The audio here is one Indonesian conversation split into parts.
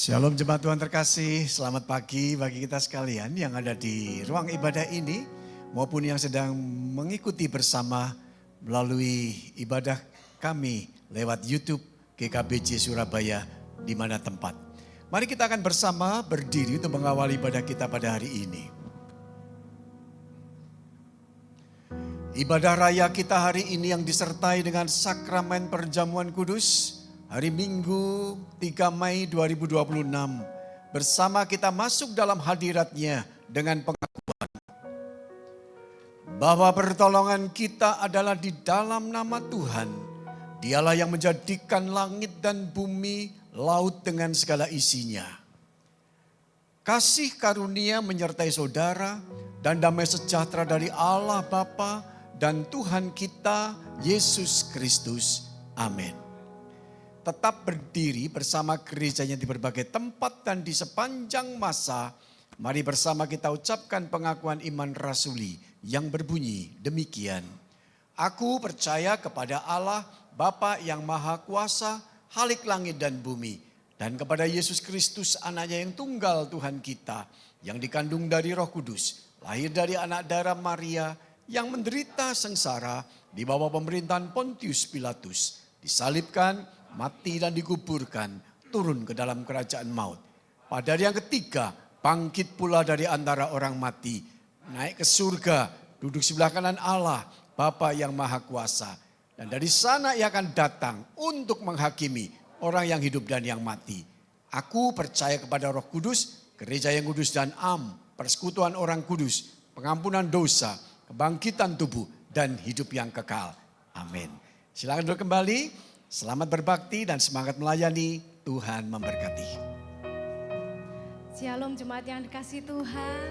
Shalom jemaat Tuhan terkasih, selamat pagi bagi kita sekalian yang ada di ruang ibadah ini maupun yang sedang mengikuti bersama melalui ibadah kami lewat YouTube GKBJ Surabaya di mana tempat. Mari kita akan bersama berdiri untuk mengawali ibadah kita pada hari ini. Ibadah raya kita hari ini yang disertai dengan sakramen perjamuan kudus. Hari Minggu 3 Mei 2026 bersama kita masuk dalam hadiratnya dengan pengakuan bahwa pertolongan kita adalah di dalam nama Tuhan. Dialah yang menjadikan langit dan bumi, laut dengan segala isinya. Kasih karunia menyertai saudara dan damai sejahtera dari Allah Bapa dan Tuhan kita Yesus Kristus. Amin. Tetap berdiri bersama gerejanya di berbagai tempat dan di sepanjang masa. Mari bersama kita ucapkan pengakuan iman rasuli yang berbunyi demikian. Aku percaya kepada Allah Bapa yang Maha Kuasa, Khalik langit dan bumi. Dan kepada Yesus Kristus anaknya yang tunggal Tuhan kita. Yang dikandung dari Roh Kudus. Lahir dari anak darah Maria yang menderita sengsara di bawah pemerintahan Pontius Pilatus. Disalibkan, mati dan dikuburkan, turun ke dalam kerajaan maut. Pada hari yang ketiga, bangkit pula dari antara orang mati, naik ke surga, duduk sebelah kanan Allah, Bapa yang Maha Kuasa. Dan dari sana ia akan datang untuk menghakimi orang yang hidup dan yang mati. Aku percaya kepada Roh Kudus, gereja yang kudus dan am, persekutuan orang kudus, pengampunan dosa, kebangkitan tubuh, dan hidup yang kekal. Amin. Silakan duduk kembali. Selamat berbakti dan semangat melayani. Tuhan memberkati. Shalom jemaat yang dikasih Tuhan.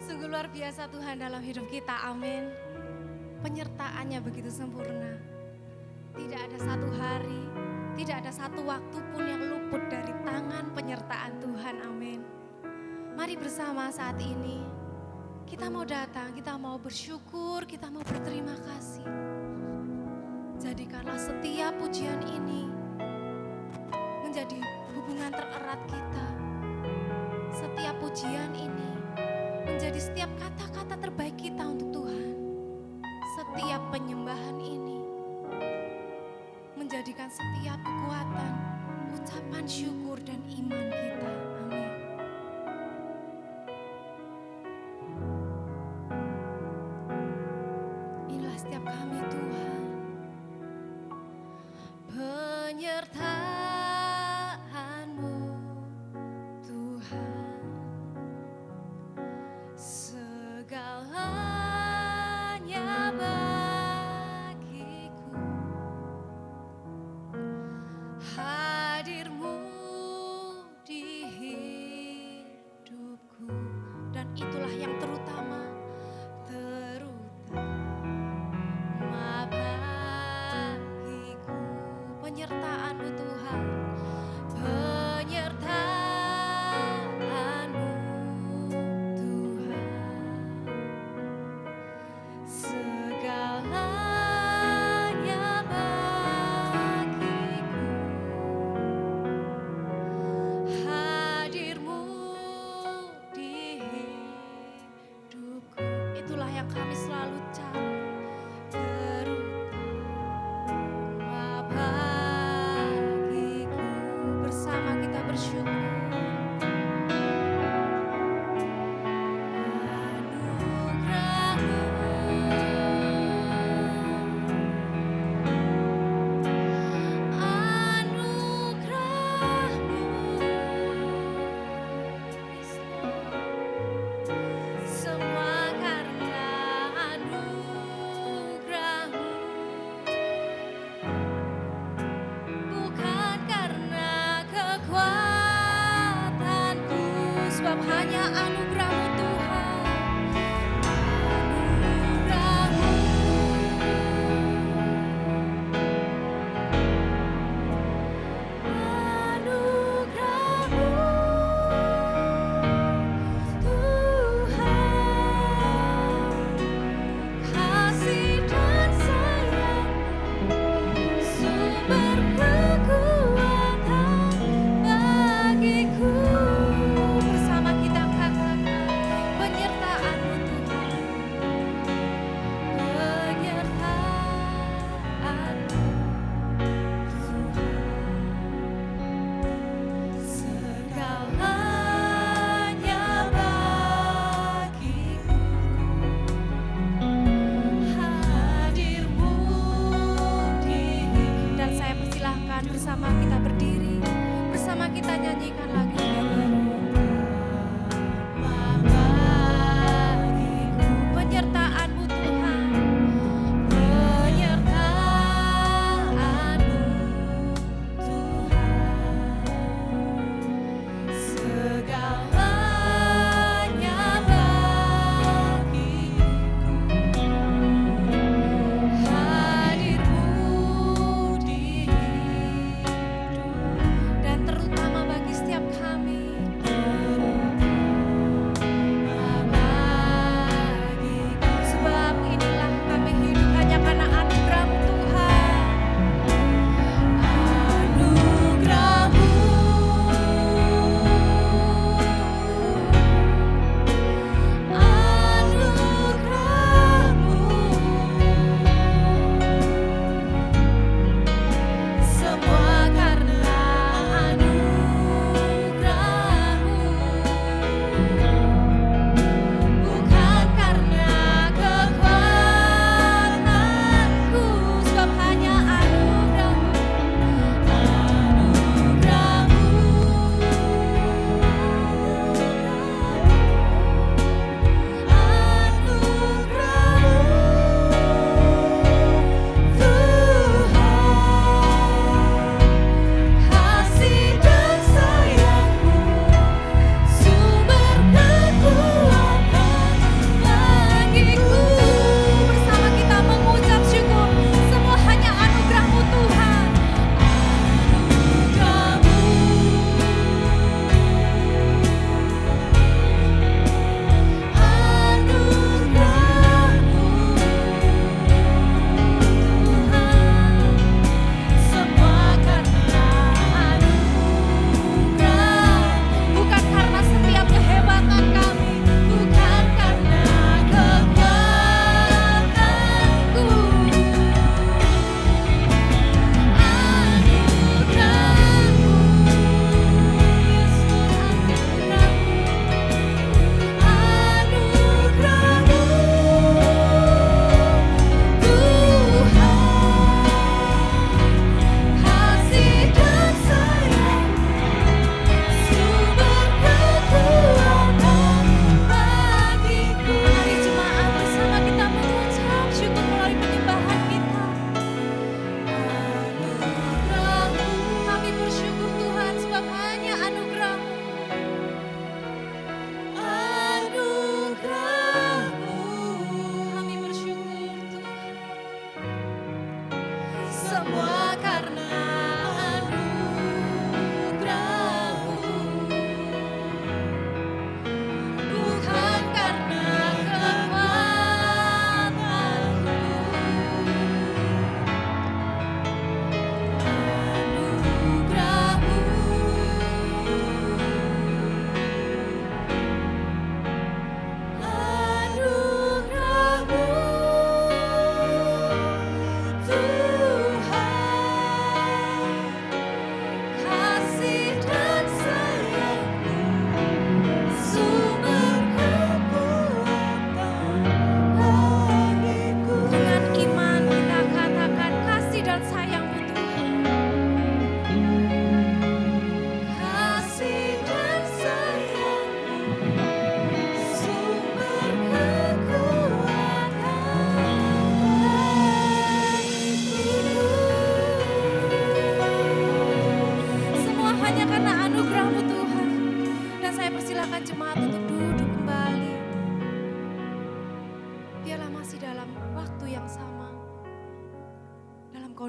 Sungguh luar biasa Tuhan dalam hidup kita. Amin. Penyertaannya begitu sempurna. Tidak ada satu hari, tidak ada satu waktu pun yang luput dari tangan penyertaan Tuhan. Amin. Mari bersama saat ini. Kita mau datang, kita mau bersyukur, kita mau berterima kasih. Jadikanlah setiap pujian ini hubungan tererat kita. Setiap pujian ini menjadi setiap kata-kata terbaik kita untuk Tuhan. Setiap penyembahan ini menjadikan setiap kekuatan, ucapan syukur dan iman kita. Amin. Inilah setiap kami Tuhan. Penyertaan-Mu Tuhan, segalanya bagiku. Hadir-Mu di hidupku, dan itulah yang terutama bagiku. Penyertaan-Mu Tuhan, penyertaan-Mu Tuhan, segalanya bagiku. Hadir-Mu di hidupku, itulah yang kami selalu cari. Terutama bagiku, bersama kita bersyukur. Semua karena anugerah-Mu, bukan karena kekuatanku, sebab hanya anugerah-Mu Tuhan. Anugerah-Mu, anugerah-Mu Tuhan, kasih dan sayang-Mu, sumber kekuatan bagiku. Bersama kita katakan, penyertaan-Mu Tuhan, penyertaan-Mu Tuhan, segalanya bagiku. Hadir-Mu di, dan saya persilahkan bersama kita berdiri, bersama kita nyanyikan lagu yang bagiku. Penyertaan-Mu Tuhan, penyertaan-Mu Tuhan, segalanya bagiku. Hadir-Mu di hidup, dan terutama bagi setiap kami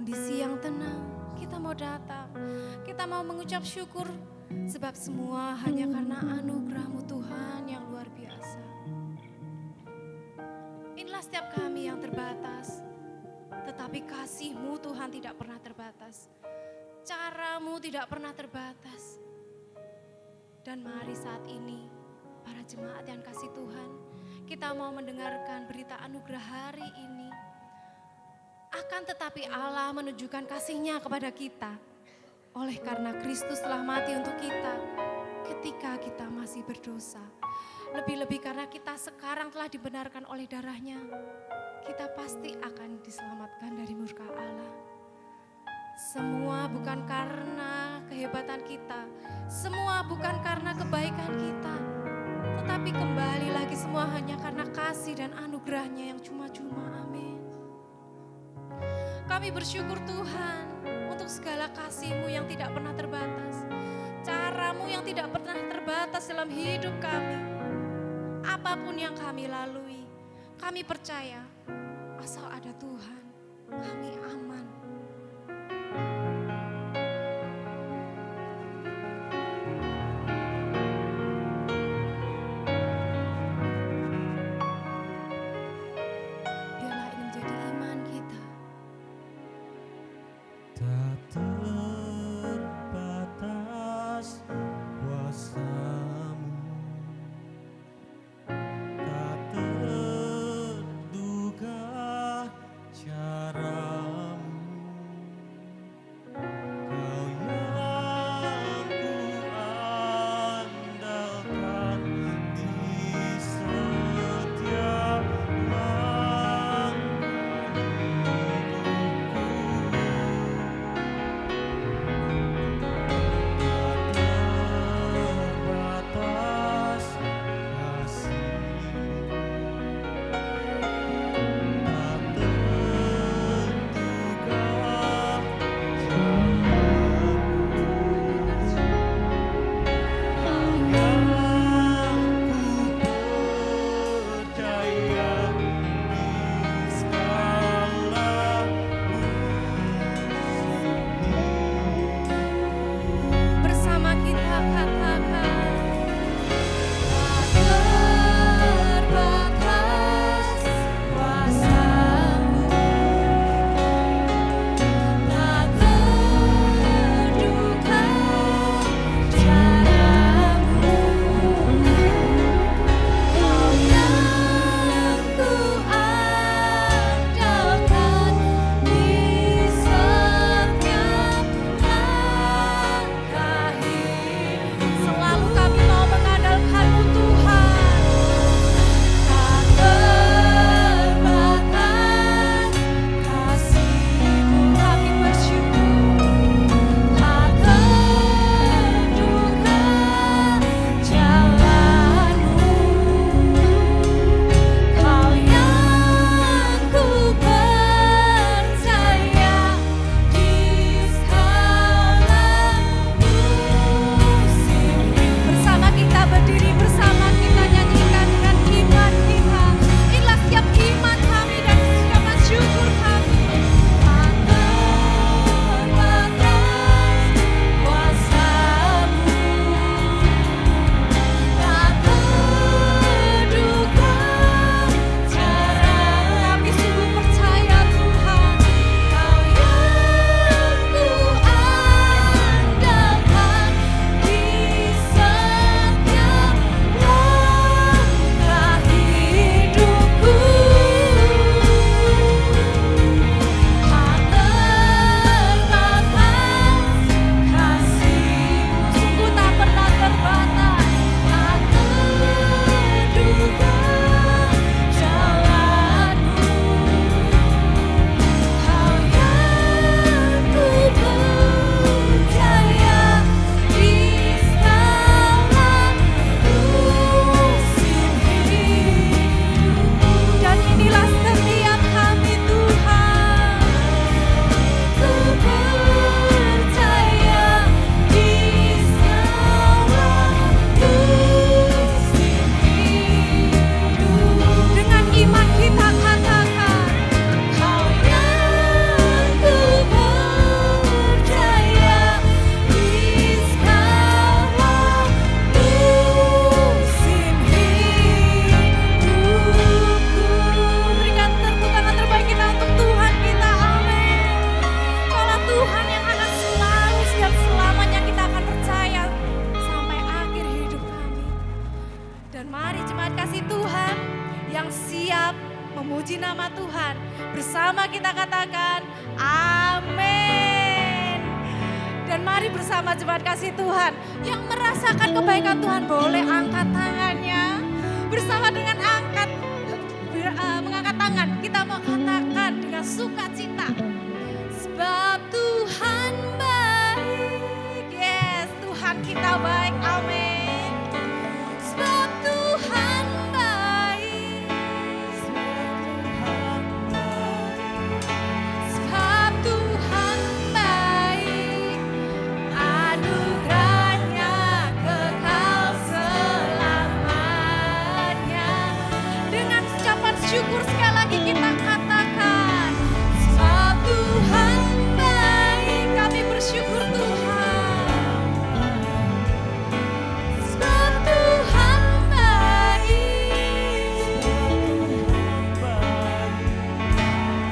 kondisi yang tenang, kita mau datang. Kita mau mengucap syukur sebab semua hanya karena anugerah-Mu Tuhan yang luar biasa. Inilah setiap kami yang terbatas, tetapi kasih-Mu Tuhan tidak pernah terbatas. Cara-Mu tidak pernah terbatas. Dan mari saat ini, para jemaat yang kasih Tuhan, kita mau mendengarkan berita anugerah hari ini. Akan tetapi Allah menunjukkan kasih-Nya kepada kita. Oleh karena Kristus telah mati untuk kita ketika kita masih berdosa. Lebih-lebih karena kita sekarang telah dibenarkan oleh darah-Nya, kita pasti akan diselamatkan dari murka Allah. Semua bukan karena kehebatan kita, semua bukan karena kebaikan kita, tetapi kembali lagi semua hanya karena kasih dan anugerah-Nya yang cuma-cuma. Amin. Kami bersyukur Tuhan untuk segala kasih-Mu yang tidak pernah terbatas, cara-Mu yang tidak pernah terbatas dalam hidup kami. Apapun yang kami lalui, kami percaya asal ada Tuhan, kami aman. Biarlah ini menjadi iman kita. Tak terbatas kuasa-Mu, tak terduga cara-Mu. nama Tuhan. Bersama kita katakan, amin. Dan mari bersama jemaat kasih Tuhan yang merasakan kebaikan Tuhan boleh angkat tangannya. Bersama dengan mengangkat tangan, kita mengatakan dengan sukacita. Sebab Tuhan baik, yes, Tuhan kita baik, amin. Sebab Tuhan baik, sebab Tuhan baik, anugerahnya kekal selamanya. Dengan ucapan syukur sekali lagi kita katakan, sebab Tuhan baik, kami bersyukur Tuhan. Sebab Tuhan baik,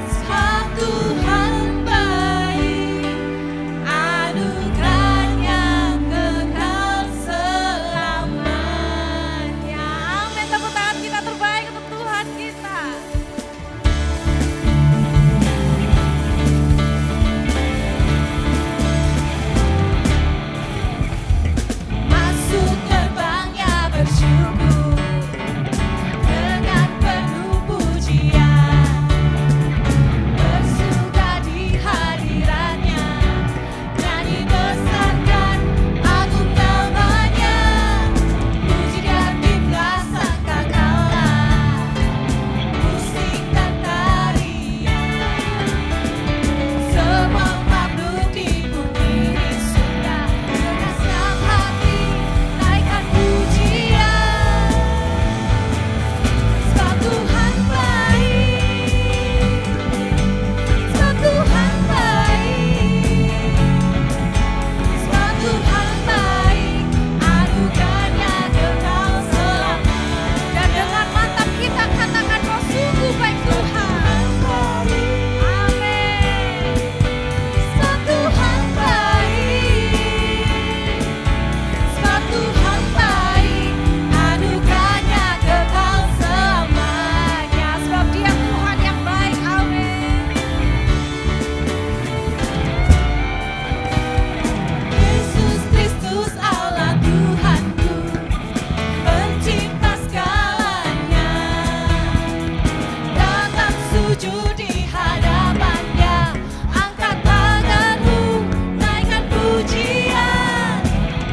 sebab Tuhan baik, anugerahnya kekal selamanya. Amin, tepuk tangan kita terbaik untuk Tuhan kita. Masuk gerbangnya bersyukur dengan penuh pujian, bersuka di hadirannya, nyanyi besarkan agung namanya, puji dan timplah sangkakala, musik dan tarian, semua makhluk di bumi di surga dengan senang hati naikkan pujian. Sebab Tuhan baik, sebab Tuhan baik, sebab Tuhan baik, anugerahnya kekal selamanya. Dan dengan mantap kita katakan, kau sungguh baik Tuhan. Amin. Sebab Tuhan baik, sebab Tuhan baik, anugerahnya kekal selamanya. Sebab Dia Tuhan yang baik, amin. Yesus Kristus Allah Tuhanku, pencipta segalanya, datang sujud di hadapannya, angkat tanganmu, naikkan pujian,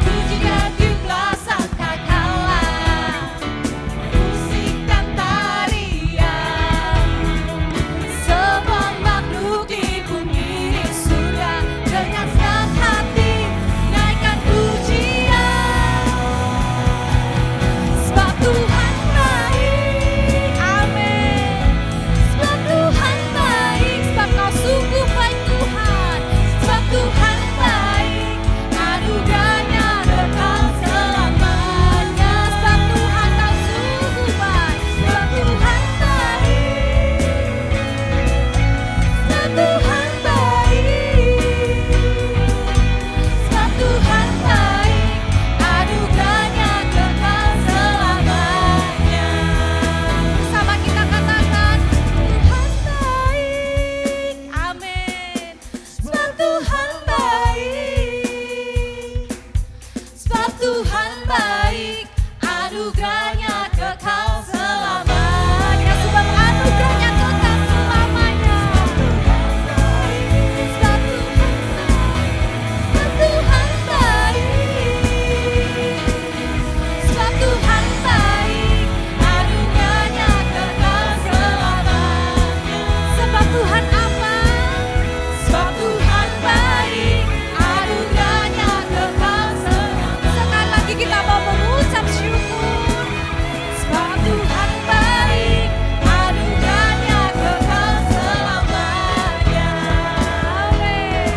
puji dan tiuplah sangkakala, musik dan tarian, semua makhluk di bumi di surga dengan senang hati naikkan pujian. Sebab Tuhan baik, amin. Sebab Tuhan baik, sebab kau sungguh baik Tuhan. Sebab Tuhan baik, anugerahnya kekal selamanya. Sebab Tuhan kau sungguh baik, sebab Tuhan baik, sebab Tuhan baik, sebab Tuhan baik, anugerahnya kekal selamanya. Bersama kita katakan, Tuhan baik, amin. Sebab Tuhan baik, sebab Tuhan baik, anugerahnya kekal selamanya. Sebab anugerahnya kekal selamanya. Sebab Tuhan baik, sebab Tuhan baik, anugerahnya kekal selamanya. Sebab Tuhan apa? Sebab Tuhan baik, anugerahnya kekal selamanya. Sekali lagi kita mau mengucap syukur. Sebab Tuhan baik, anugerahnya kekal selamanya. Amin.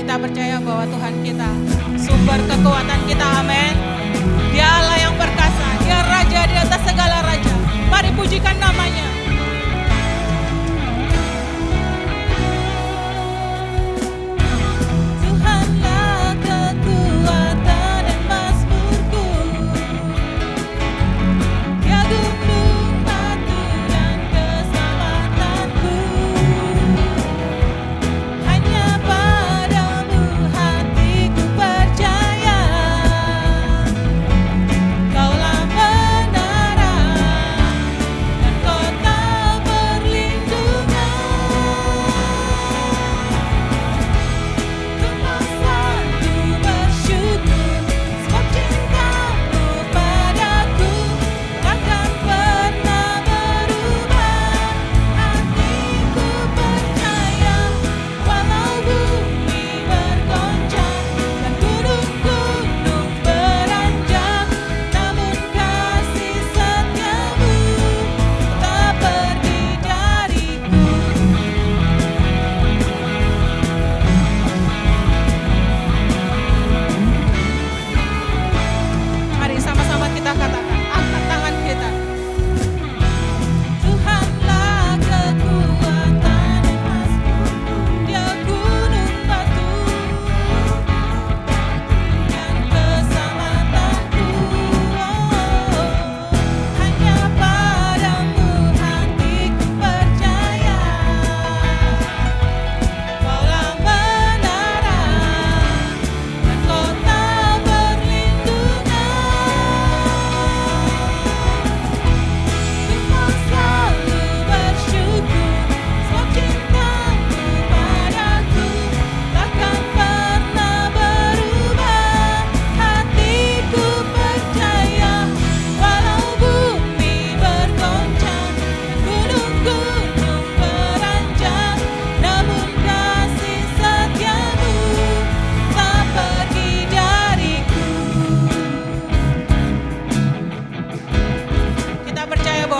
Kita percaya bahwa Tuhan kita sumber kekuatan kita, amin. Dia Allah yang perkasa, Dia Raja di atas segala raja. Mari pujikan namanya. Tuhanlah kekuatan.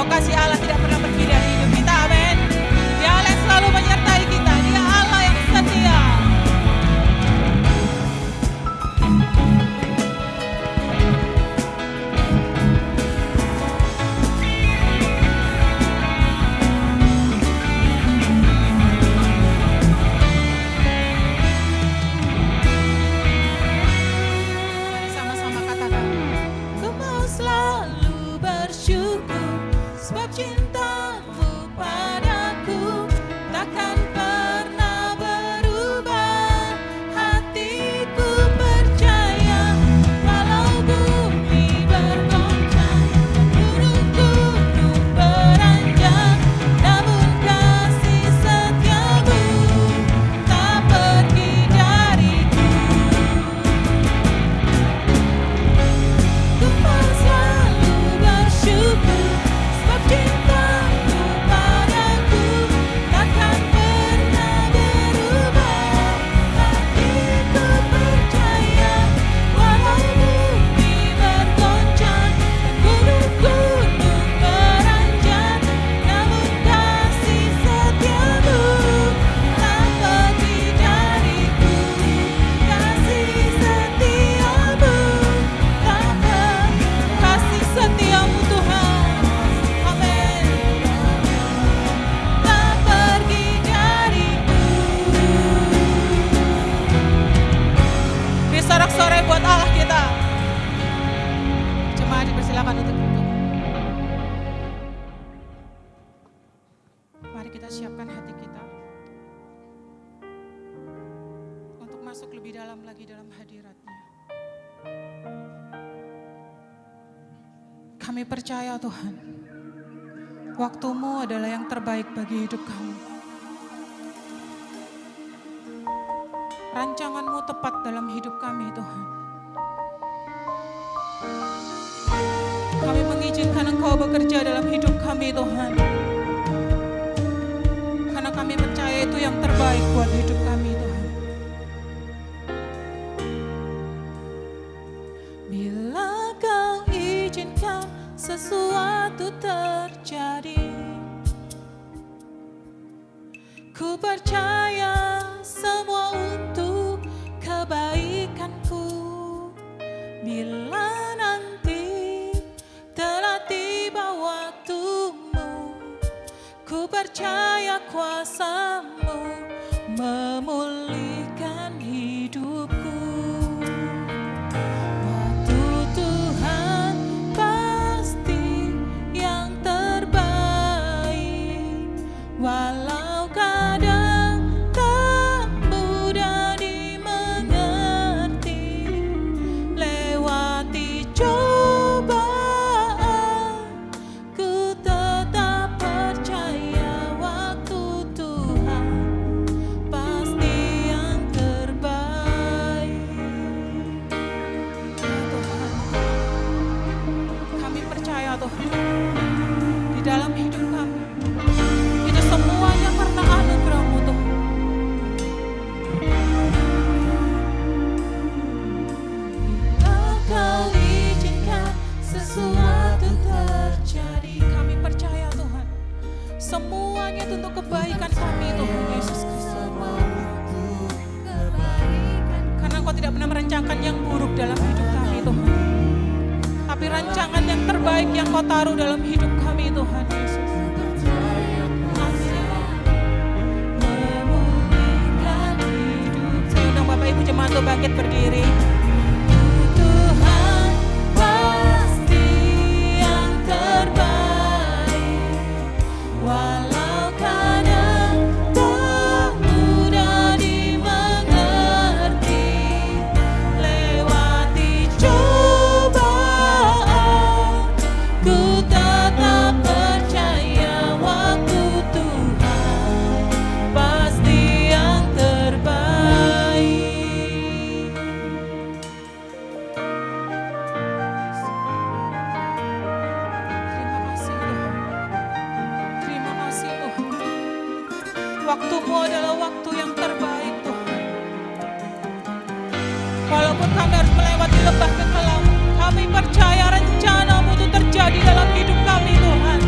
bahwa kasih Allah tidak pernah pergi dari hidup kita. Amin. Dia Allah yang selalu menyertai kita. Dia Allah yang setia. Sama-sama katakan, ku mau selalu bersyukur sebab cintamu padaku takkan pernah berubah. Hatiku percaya walau bumi bergoncang, gunung-gunung beranjak, namun kasih setiamu tak pergi dariku. Ku mau selalu bersyukur sebab cintamu padaku takkan pernah berubah. Hatiku percaya walau bumi bergoncang, gunung-gunung beranjak, namun kasih setiamu tak pergi dariku. Kasih setiamu tak pergi, kasih setiamu Tuhan, amin, tak pergi dariku. Beri sorak-sorai buat Allah kita. Jemaat dipersilakan untuk duduk. Mari kita siapkan hati kita untuk masuk lebih dalam lagi dalam hadirat-Nya. Kami percaya Tuhan, waktu-Mu adalah yang terbaik bagi hidup kami. Rancangan-Mu tepat dalam hidup kami Tuhan. Kami mengizinkan Engkau bekerja dalam hidup kami Tuhan. Karena kami percaya itu yang terbaik buat hidup kami Tuhan. Bila Kau izinkan sesuatu terjadi, ku percaya semua untuk kebaikanku. Bila nanti telah tiba waktumu, ku percaya kuasa-Mu memulihkan hidupku. Waktu Tuhan pasti yang terbaik, walau kadang tak mudah dimengerti. Lewati cobaan, ku tetap percaya waktu Tuhan pasti yang terbaik. Ya Tuhan, kami percaya Tuhan, di dalam hidup kami itu semuanya karena anugerah-Mu Tuhan. Bila Kau izinkan sesuatu terjadi, kami percaya Tuhan, semuanya itu untuk kebaikan kami Tuhan Yesus Kristus. Karena Engkau tidak pernah merencanakan yang buruk dalam hidup kami Tuhan, tapi rancangan yang terbaik yang Kau taruh dalam hidup kami Tuhan Yesus. Memulihkan hidup. Saya undang Bapak Ibu jemaat untuk bangkit berdiri. Tuhan pasti yang terbaik, walau kadang tak mudah dimengerti. Lewati cobaan, ku tetap percaya waktu Tuhan pasti yang terbaik. Terima kasih Tuhan. Terima kasih Tuhan. Waktu-Mu adalah waktu yang terbaik Tuhan. Walaupun kami harus melewati lembah kekelaman, kami percaya rencana-Mu itu terjadi dalam hidup kami Tuhan.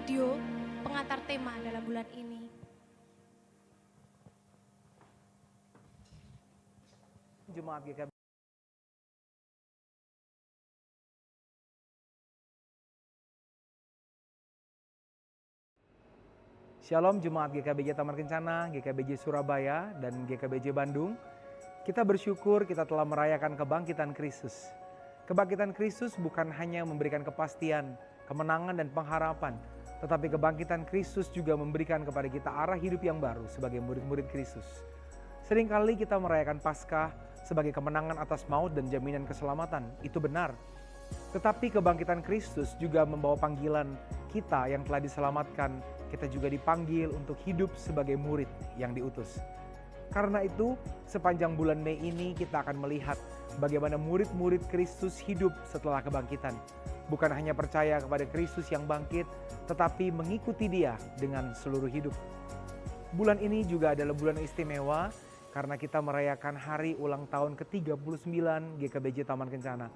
video pengantar tema dalam bulan ini. Jemaat GKB. Shalom Jemaat GKBJ Taman Kencana, GKBJ Surabaya, dan GKBJ Bandung. Kita bersyukur kita telah merayakan kebangkitan Kristus. Kebangkitan Kristus bukan hanya memberikan kepastian, kemenangan dan pengharapan, tetapi kebangkitan Kristus juga memberikan kepada kita arah hidup yang baru sebagai murid-murid Kristus. Seringkali kita merayakan Paskah sebagai kemenangan atas maut dan jaminan keselamatan. Itu benar. Tetapi kebangkitan Kristus juga membawa panggilan kita yang telah diselamatkan. Kita juga dipanggil untuk hidup sebagai murid yang diutus. Karena itu, sepanjang bulan Mei ini kita akan melihat bagaimana murid-murid Kristus hidup setelah kebangkitan. Bukan hanya percaya kepada Kristus yang bangkit, tetapi mengikuti Dia dengan seluruh hidup. Bulan ini juga adalah bulan istimewa karena kita merayakan hari ulang tahun ke-39 GKBJ Taman Kencana.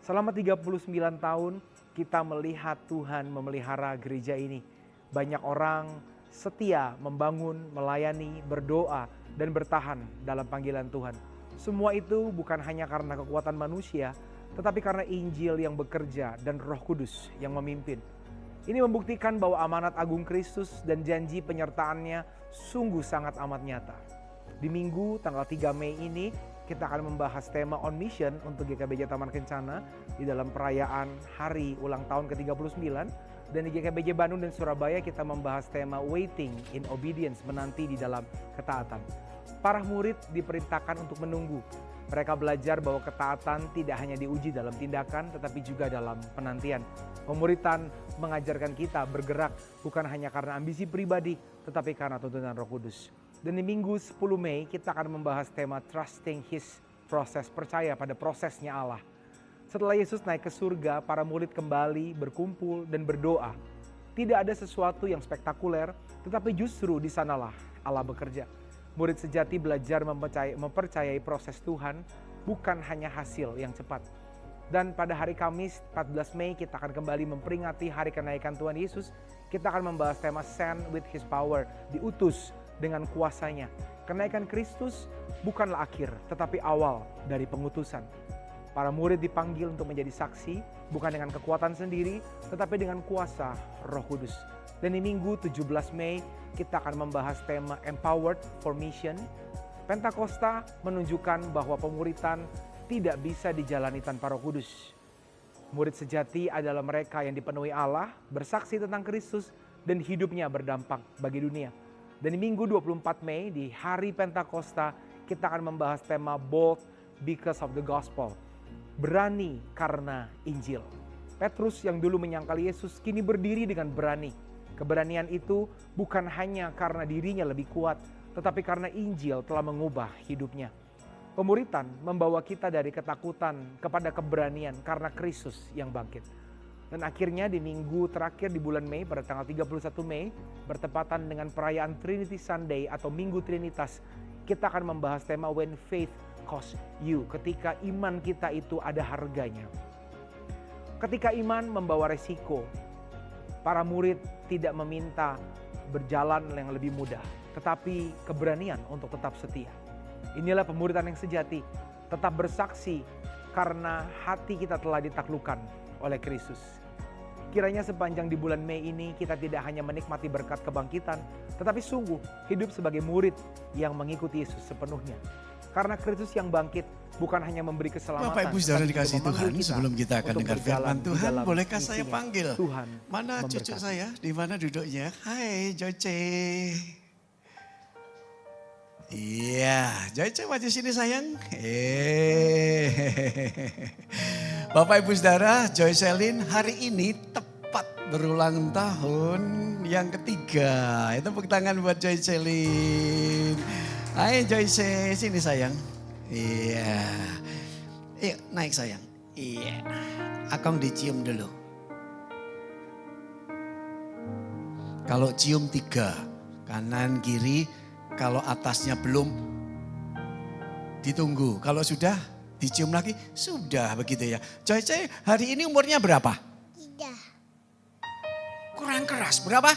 Selama 39 tahun kita melihat Tuhan memelihara gereja ini. Banyak orang setia membangun, melayani, berdoa, dan bertahan dalam panggilan Tuhan. Semua itu bukan hanya karena kekuatan manusia, tetapi karena Injil yang bekerja dan Roh Kudus yang memimpin. Ini membuktikan bahwa amanat agung Kristus dan janji penyertaannya sungguh sangat amat nyata. Di Minggu tanggal 3 Mei ini kita akan membahas tema On Mission untuk GKBJ Taman Kencana di dalam perayaan hari ulang tahun ke-39. Dan di GKBJ Bandung dan Surabaya kita membahas tema Waiting in Obedience, menanti di dalam ketaatan. Para murid diperintahkan untuk menunggu. Mereka belajar bahwa ketaatan tidak hanya diuji dalam tindakan tetapi juga dalam penantian. Pemuritan mengajarkan kita bergerak bukan hanya karena ambisi pribadi tetapi karena tuntunan Roh Kudus. Dan di Minggu 10 Mei kita akan membahas tema Trusting His Process, percaya pada prosesnya Allah. Setelah Yesus naik ke surga, para murid kembali berkumpul dan berdoa. Tidak ada sesuatu yang spektakuler, tetapi justru di sanalah Allah bekerja. Murid sejati belajar mempercayai proses Tuhan, bukan hanya hasil yang cepat. Dan pada hari Kamis 14 Mei kita akan kembali memperingati hari kenaikan Tuhan Yesus. Kita akan membahas tema Send with His Power, diutus dengan kuasanya. Kenaikan Kristus bukanlah akhir, tetapi awal dari pengutusan. Para murid dipanggil untuk menjadi saksi, bukan dengan kekuatan sendiri, tetapi dengan kuasa Roh Kudus. Dan di Minggu 17 Mei, kita akan membahas tema Empowered for Mission. Pentakosta menunjukkan bahwa pemuritan tidak bisa dijalani tanpa Roh Kudus. Murid sejati adalah mereka yang dipenuhi Allah, bersaksi tentang Kristus, dan hidupnya berdampak bagi dunia. Dan di Minggu 24 Mei, di hari Pentakosta, kita akan membahas tema Bold because of the Gospel. Berani karena Injil. Petrus yang dulu menyangkal Yesus kini berdiri dengan berani. Keberanian itu bukan hanya karena dirinya lebih kuat, tetapi karena Injil telah mengubah hidupnya. Pemuritan membawa kita dari ketakutan kepada keberanian karena Kristus yang bangkit. Dan akhirnya di minggu terakhir di bulan Mei pada tanggal 31 Mei bertepatan dengan perayaan Trinity Sunday atau Minggu Trinitas, kita akan membahas tema When Faith Cost You, ketika iman kita itu ada harganya. Ketika iman membawa resiko, para murid tidak meminta berjalan yang lebih mudah, tetapi keberanian untuk tetap setia. Inilah pemuritan yang sejati, tetap bersaksi karena hati kita telah ditaklukkan oleh Kristus. Kiranya sepanjang di bulan Mei ini kita tidak hanya menikmati berkat kebangkitan, tetapi sungguh hidup sebagai murid yang mengikuti Yesus sepenuhnya. Karena Kristus yang bangkit bukan hanya memberi keselamatan. Bapak Ibu Saudara tetapi dikasih juga Tuhan, memanggil kita sebelum kita akan untuk dengar berjalan firman di Tuhan, dalam bolehkah saya misinya. panggil? Tuhan Mana cucu memberkati. saya? Di mana duduknya? Hai Joyce. Iya, Joyce maju sini sayang. Bapak Ibu Saudara, Joycelyn hari ini tepat berulang tahun yang ketiga. Itu tepuk tangan buat Joycelyn. Hai Joyce, sini sayang. Iya. Yuk naik sayang. Iya. Akang dicium dulu. Kalau cium 3, kanan kiri. Kalau atasnya belum, ditunggu. Kalau sudah, dicium lagi. Sudah begitu ya. Joyce hari ini umurnya berapa? 3. orang keras. Berapa?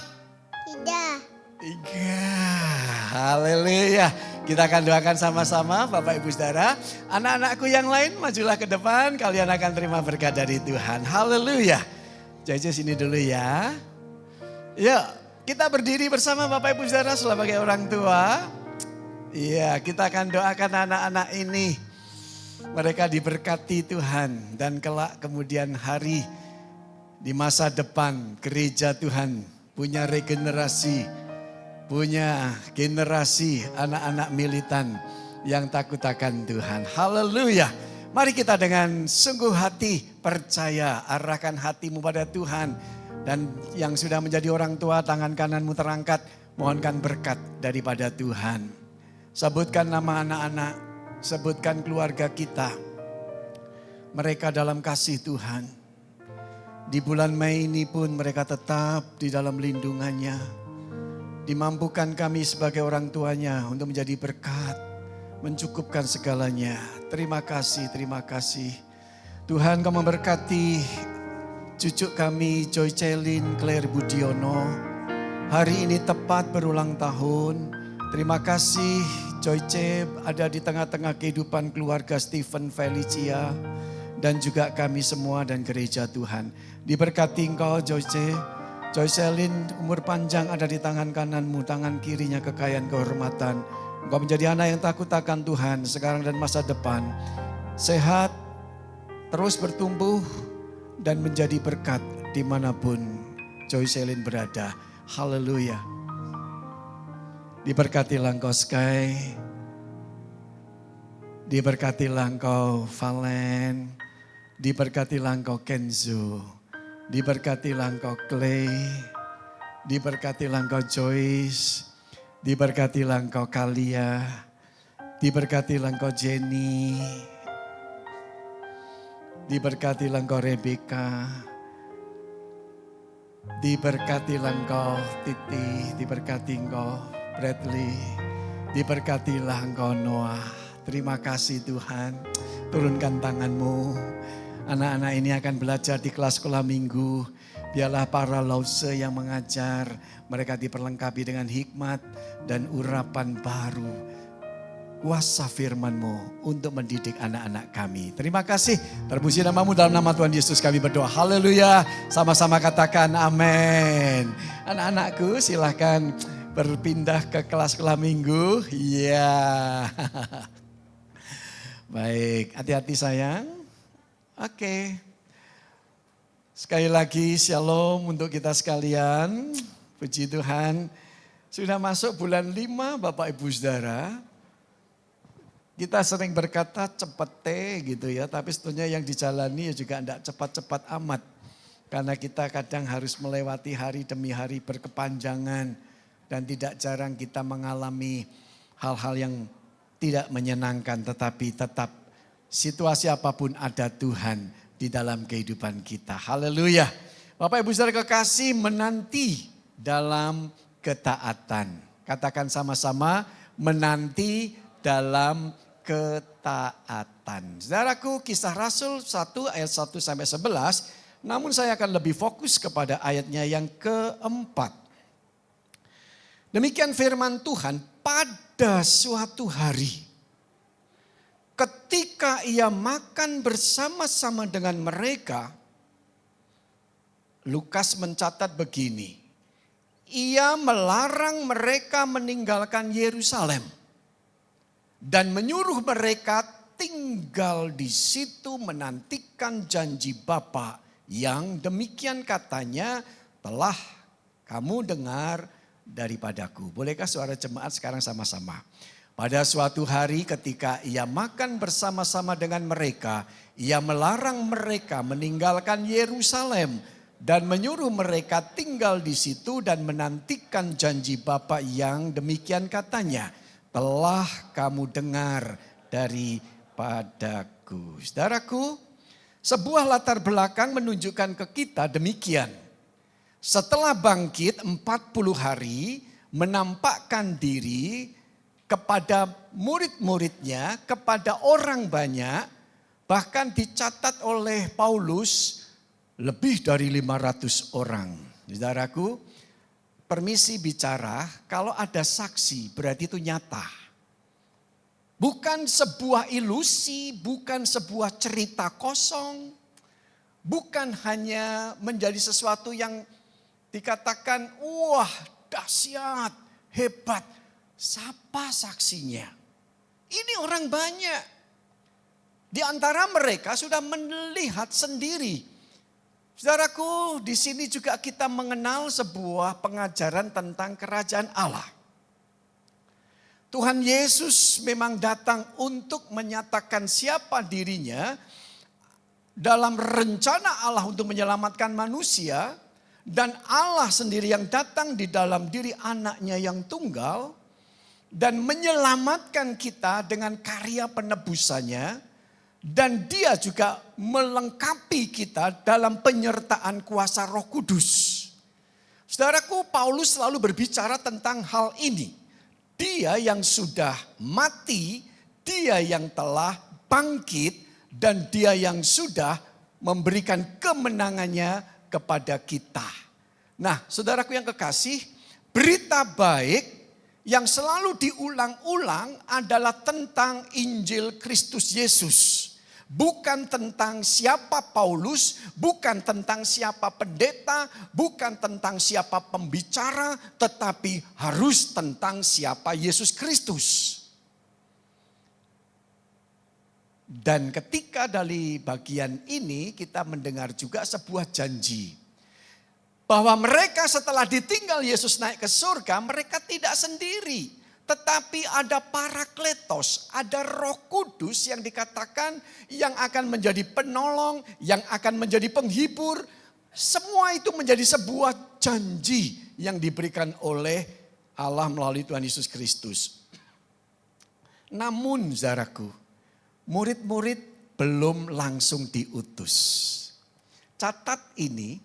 3. Haleluya. Kita akan doakan sama-sama Bapak Ibu Saudara. Anak-anakku yang lain majulah ke depan. Kalian akan terima berkat dari Tuhan. Haleluya. Joyce sini dulu ya. Yuk kita berdiri bersama Bapak Ibu Saudara sebagai orang tua. Iya, kita akan doakan anak-anak ini. Mereka diberkati Tuhan dan kelak kemudian hari di masa depan gereja Tuhan punya regenerasi, punya generasi anak-anak militan yang takut akan Tuhan. Haleluya. Mari kita dengan sungguh hati percaya, arahkan hatimu pada Tuhan. Dan yang sudah menjadi orang tua, tangan kananmu terangkat, mohonkan berkat daripada Tuhan. Sebutkan nama anak-anak, sebutkan keluarga kita. Mereka dalam kasih Tuhan. Di bulan Mei ini pun mereka tetap di dalam lindungannya. Dimampukan kami sebagai orang tuanya untuk menjadi berkat. Mencukupkan segalanya. Terima kasih, terima kasih. Tuhan Kau memberkati cucu kami Joy Celin Claire Budiono. Hari ini tepat berulang tahun. Terima kasih Joyce ada di tengah-tengah kehidupan keluarga Stephen Felicia. Dan juga kami semua dan gereja Tuhan. Diberkati Engkau Joyce. Joycelyn umur panjang ada di tangan kananmu, tangan kirinya kekayaan kehormatan. Engkau menjadi anak yang takut akan Tuhan sekarang dan masa depan. Sehat, terus bertumbuh dan menjadi berkat dimanapun Joycelyn berada. Haleluya. Diberkatilah engkau Sky. Diberkatilah engkau Valen. Diberkatilah engkau Kenzo. Diberkatilah engkau Clay. Diberkatilah engkau Joyce. Diberkatilah engkau Kalia. Diberkatilah engkau Jenny. Diberkatilah engkau Rebecca. Diberkatilah engkau Titi. Diberkati engkau Bradley. Diberkatilah engkau Noah. Terima kasih Tuhan. Turunkan tanganmu. Anak-anak ini akan belajar di kelas sekolah minggu. Biarlah para lause yang mengajar. Mereka diperlengkapi dengan hikmat dan urapan baru. Kuasa firman-Mu untuk mendidik anak-anak kami. Terima kasih. Terpuji namamu dalam nama Tuhan Yesus kami berdoa. Haleluya. Sama-sama katakan amin. Anak-anakku silahkan berpindah ke kelas sekolah minggu. Iya. Baik, hati-hati sayang. Oke. Sekali lagi shalom untuk kita sekalian. Puji Tuhan. Sudah masuk bulan 5 Bapak Ibu Saudara. Kita sering berkata cepet gitu ya. Tapi sebetulnya yang dijalani juga tidak cepat-cepat amat. Karena kita kadang harus melewati hari demi hari berkepanjangan. Dan tidak jarang kita mengalami hal-hal yang tidak menyenangkan. Tetapi tetap situasi apapun ada Tuhan di dalam kehidupan kita. Haleluya. Bapak Ibu Saudara kekasih menanti dalam ketaatan. Katakan sama-sama menanti dalam ketaatan. Saudaraku Kisah Rasul 1 ayat 1 sampai 11. Namun saya akan lebih fokus kepada ayatnya yang keempat. Demikian firman Tuhan, pada suatu hari ketika ia makan bersama-sama dengan mereka, Lukas mencatat begini, ia melarang mereka meninggalkan Yerusalem dan menyuruh mereka tinggal di situ menantikan janji Bapa yang demikian katanya telah kamu dengar daripadaku. Bolehkah suara jemaat sekarang sama-sama? Pada suatu hari ketika ia makan bersama-sama dengan mereka, ia melarang mereka meninggalkan Yerusalem dan menyuruh mereka tinggal di situ dan menantikan janji Bapa yang demikian katanya, telah kamu dengar daripadaku. Saudaraku, sebuah latar belakang menunjukkan ke kita demikian. Setelah bangkit 40 hari menampakkan diri kepada murid-muridnya, kepada orang banyak. Bahkan dicatat oleh Paulus lebih dari 500 orang. Saudaraku, permisi bicara, kalau ada saksi berarti itu nyata. Bukan sebuah ilusi, bukan sebuah cerita kosong, bukan hanya menjadi sesuatu yang dikatakan, wah dahsyat, hebat. Siapa saksinya? Ini orang banyak. Di antara mereka sudah melihat sendiri. Saudaraku, di sini juga kita mengenal sebuah pengajaran tentang kerajaan Allah. Tuhan Yesus memang datang untuk menyatakan siapa dirinya dalam rencana Allah untuk menyelamatkan manusia. Dan Allah sendiri yang datang di dalam diri anaknya yang tunggal dan menyelamatkan kita dengan karya penebusannya. Dan dia juga melengkapi kita dalam penyertaan kuasa Roh Kudus. Saudaraku, Paulus selalu berbicara tentang hal ini. Dia yang sudah mati, dia yang telah bangkit, dan dia yang sudah memberikan kemenangannya kepada kita. Nah, saudaraku yang kekasih, berita baik yang selalu diulang-ulang adalah tentang Injil Kristus Yesus. Bukan tentang siapa Paulus, bukan tentang siapa pendeta, bukan tentang siapa pembicara, tetapi harus tentang siapa Yesus Kristus. Dan ketika dari bagian ini kita mendengar juga sebuah janji. Bahwa mereka setelah ditinggal Yesus naik ke surga, mereka tidak sendiri. Tetapi ada Parakletos, ada Roh Kudus yang dikatakan yang akan menjadi penolong, yang akan menjadi penghibur. Semua itu menjadi sebuah janji yang diberikan oleh Allah melalui Tuhan Yesus Kristus. Namun saudaraku, murid-murid belum langsung diutus. Catat ini,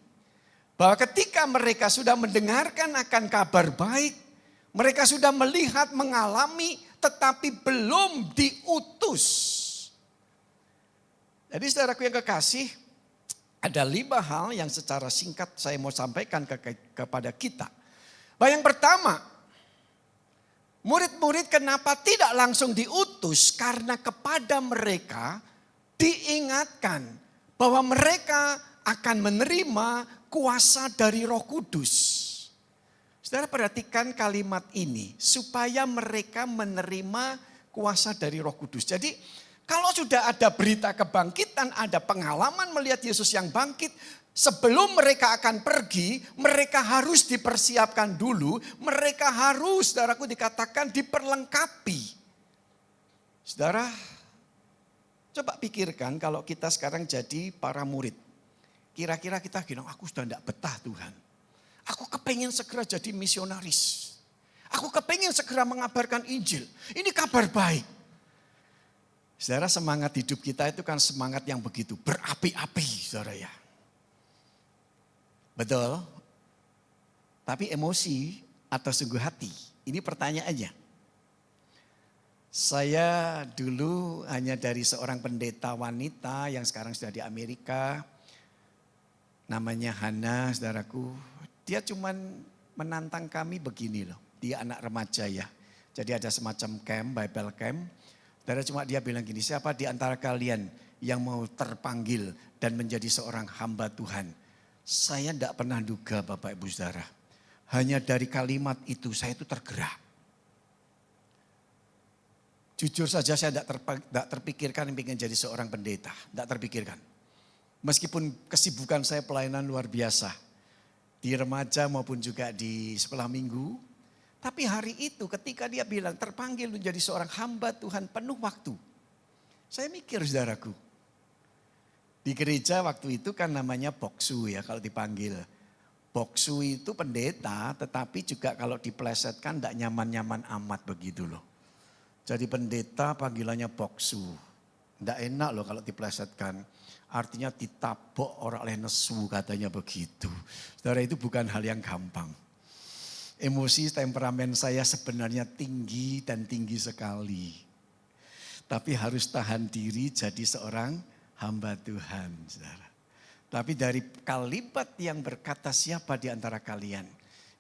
bahwa ketika mereka sudah mendengarkan akan kabar baik, mereka sudah melihat, mengalami, tetapi belum diutus. Jadi saudaraku yang kekasih, ada 5 hal yang secara singkat saya mau sampaikan kepada kita. Bahwa yang pertama, murid-murid kenapa tidak langsung diutus? Karena kepada mereka diingatkan bahwa mereka akan menerima kuasa dari Roh Kudus. Saudara perhatikan kalimat ini, supaya mereka menerima kuasa dari Roh Kudus. Jadi kalau sudah ada berita kebangkitan, ada pengalaman melihat Yesus yang bangkit, sebelum mereka akan pergi, mereka harus dipersiapkan dulu, mereka harus, saudaraku dikatakan diperlengkapi. Saudara, coba pikirkan kalau kita sekarang jadi para murid. Kira-kira kita bilang, aku sudah tidak betah Tuhan. Aku kepengen segera jadi misionaris. Aku kepengen segera mengabarkan Injil. Ini kabar baik. Saudara, semangat hidup kita itu kan semangat yang begitu berapi-api, saudara ya. Betul? Tapi emosi atau sungguh hati? Ini pertanyaannya. Saya dulu hanya dari seorang pendeta wanita yang sekarang sudah di Amerika. Namanya Hana, saudaraku. Dia cuman menantang kami begini loh. Dia anak remaja ya. Jadi ada semacam camp, Bible camp. Dan cuma dia bilang gini, siapa di antara kalian yang mau terpanggil dan menjadi seorang hamba Tuhan? Saya tidak pernah duga Bapak Ibu Saudara. Hanya dari kalimat itu saya itu tergerak. Jujur saja saya tidak terpikirkan ingin jadi seorang pendeta. Tidak terpikirkan. Meskipun kesibukan saya pelayanan luar biasa. Di remaja maupun juga di sekolah minggu. Tapi hari itu ketika dia bilang terpanggil menjadi seorang hamba Tuhan penuh waktu. Saya mikir saudaraku. Di gereja waktu itu kan namanya boksu ya kalau dipanggil. Boksu itu pendeta tetapi juga kalau diplesetkan tidak nyaman-nyaman amat begitu loh. Jadi pendeta panggilannya boksu. Tidak enak loh kalau diplesetkan. Artinya ditabok orang oleh nesu katanya begitu. Saudara itu bukan hal yang gampang. Emosi temperamen saya sebenarnya tinggi dan tinggi sekali. Tapi harus tahan diri jadi seorang hamba Tuhan. Saudara. Tapi dari kalimat yang berkata siapa di antara kalian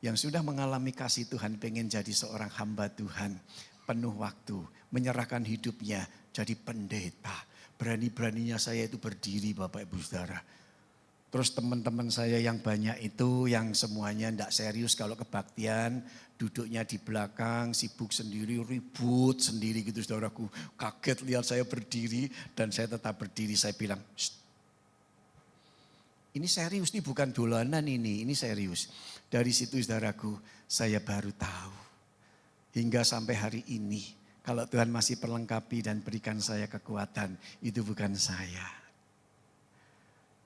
yang sudah mengalami kasih Tuhan pengen jadi seorang hamba Tuhan. Penuh waktu, menyerahkan hidupnya jadi pendeta. Berani-beraninya saya itu berdiri Bapak Ibu Saudara. Terus teman-teman saya yang banyak itu yang semuanya tidak serius kalau kebaktian. Duduknya di belakang, sibuk sendiri, ribut sendiri gitu saudaraku. Kaget lihat saya berdiri dan saya tetap berdiri. Saya bilang, "Shh. Ini serius, ini bukan dolanan ini serius." Dari situ saudaraku, saya baru tahu. Hingga sampai hari ini, kalau Tuhan masih perlengkapi dan berikan saya kekuatan, itu bukan saya.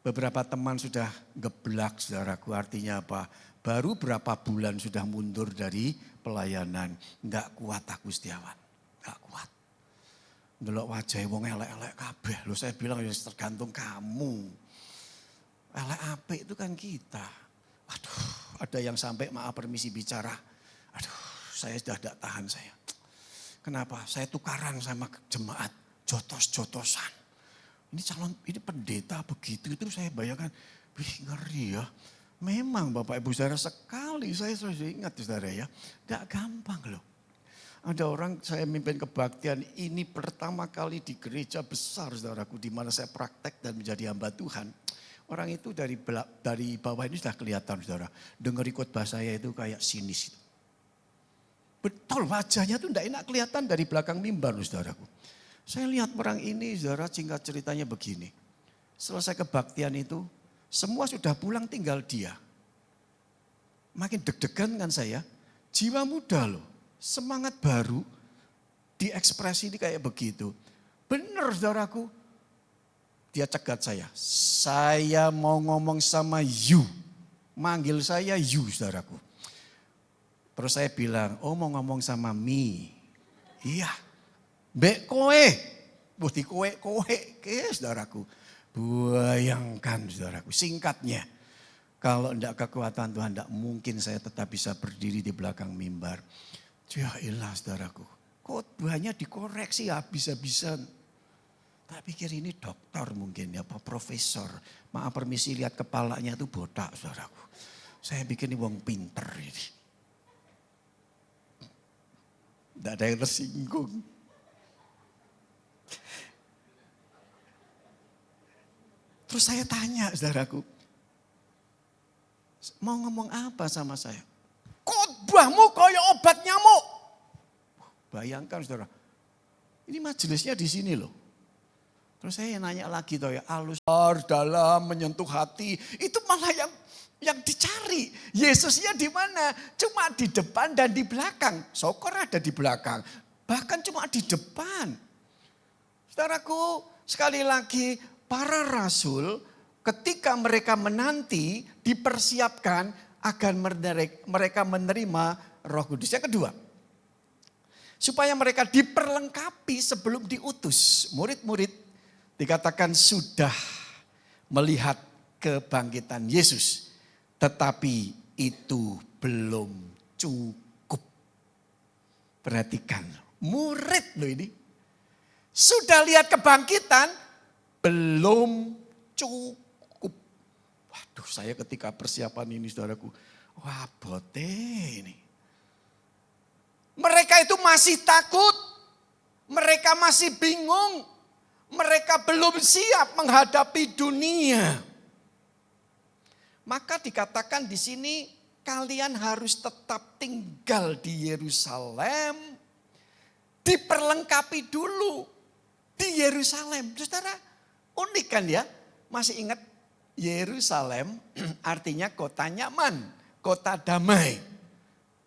Beberapa teman sudah geblak saudaraku, artinya apa? Baru berapa bulan sudah mundur dari pelayanan. Enggak kuat aku Setiawan, enggak kuat. Delok wajah wong elek-elek kabeh. Loh saya bilang ya tergantung kamu. Elek apik itu kan kita. Aduh, ada yang sampai maaf permisi bicara. Aduh, saya sudah tidak tahan saya. Kenapa? Saya tukaran sama jemaat, jotos-jotosan. Ini pendeta begitu, itu saya bayangkan, wih ngeri ya. Memang Bapak Ibu Saudara sekali, saya selalu ingat saudara ya. Tidak gampang loh. Ada orang saya mimpin kebaktian ini pertama kali di gereja besar saudaraku. Di mana saya praktek dan menjadi hamba Tuhan. Orang itu dari bawah ini sudah kelihatan saudara. Dengar khotbah saya itu kayak sinis. Betul wajahnya itu tidak enak kelihatan dari belakang mimbar saudaraku. Saya lihat orang ini saudara singkat ceritanya begini. Selesai kebaktian itu semua sudah pulang tinggal dia. Makin deg-degan kan saya. Jiwa muda loh. Semangat baru. Diekspresi ini kayak begitu. Benar saudaraku. Dia cegat saya. Saya mau ngomong sama you. Manggil saya you saudaraku. Terus saya bilang, oh mau ngomong sama me. Iya. Mbek kowe. Bukti kowe. Saudaraku. Bayangkan saudaraku. Singkatnya. Kalau tidak kekuatan Tuhan tidak mungkin saya tetap bisa berdiri di belakang mimbar. Ya ilah saudaraku. Khotbahnya dikoreksi habis-habisan. Tak pikir ini dokter mungkin ya, profesor. Maaf permisi lihat kepalanya itu botak saudaraku. Saya pikir ini wong pinter ini. Tidak ada yang tersinggung. Terus saya tanya saudaraku. Mau ngomong apa sama saya? Khotbahmu kayak obat nyamuk. Bayangkan saudara. Ini majelisnya di sini loh. Terus saya nanya lagi tuh ya, alus dalam menyentuh hati, itu malah yang dicari. Yesusnya di mana? Cuma di depan dan di belakang. Syukur ada di belakang, bahkan cuma di depan. Saudaraku, sekali lagi para rasul ketika mereka menanti dipersiapkan agar mereka menerima Roh Kudus. Yang kedua, supaya mereka diperlengkapi sebelum diutus. Murid-murid dikatakan sudah melihat kebangkitan Yesus. Tetapi itu belum cukup. Perhatikan, murid loh ini. Sudah lihat kebangkitan, belum cukup. Waduh, saya ketika persiapan ini saudaraku, wah bote ini. Mereka itu masih takut, mereka masih bingung. Mereka belum siap menghadapi dunia. Maka dikatakan di sini kalian harus tetap tinggal di Yerusalem. Diperlengkapi dulu di Yerusalem. Saudara, unik kan ya? Masih ingat Yerusalem artinya kota nyaman, kota damai.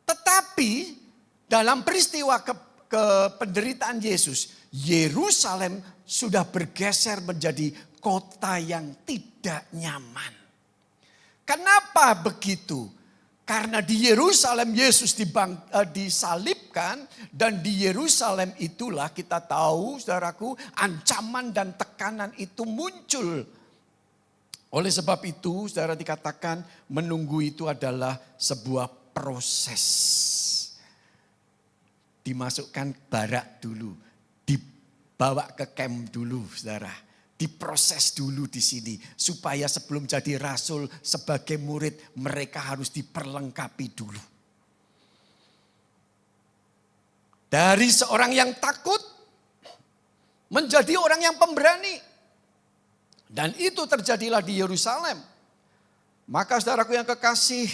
Tetapi dalam peristiwa penderitaan Yesus, Yerusalem sudah bergeser menjadi kota yang tidak nyaman. Kenapa begitu? Karena di Yerusalem Yesus disalibkan dan di Yerusalem itulah kita tahu saudaraku ancaman dan tekanan itu muncul. Oleh sebab itu saudara dikatakan menunggu itu adalah sebuah proses. Dimasukkan barak dulu. Bawa ke camp dulu saudara. diproses dulu di sini. Supaya sebelum jadi rasul sebagai murid mereka harus diperlengkapi dulu. Dari seorang yang takut menjadi orang yang pemberani. Dan itu terjadilah di Yerusalem. Maka saudaraku yang kekasih,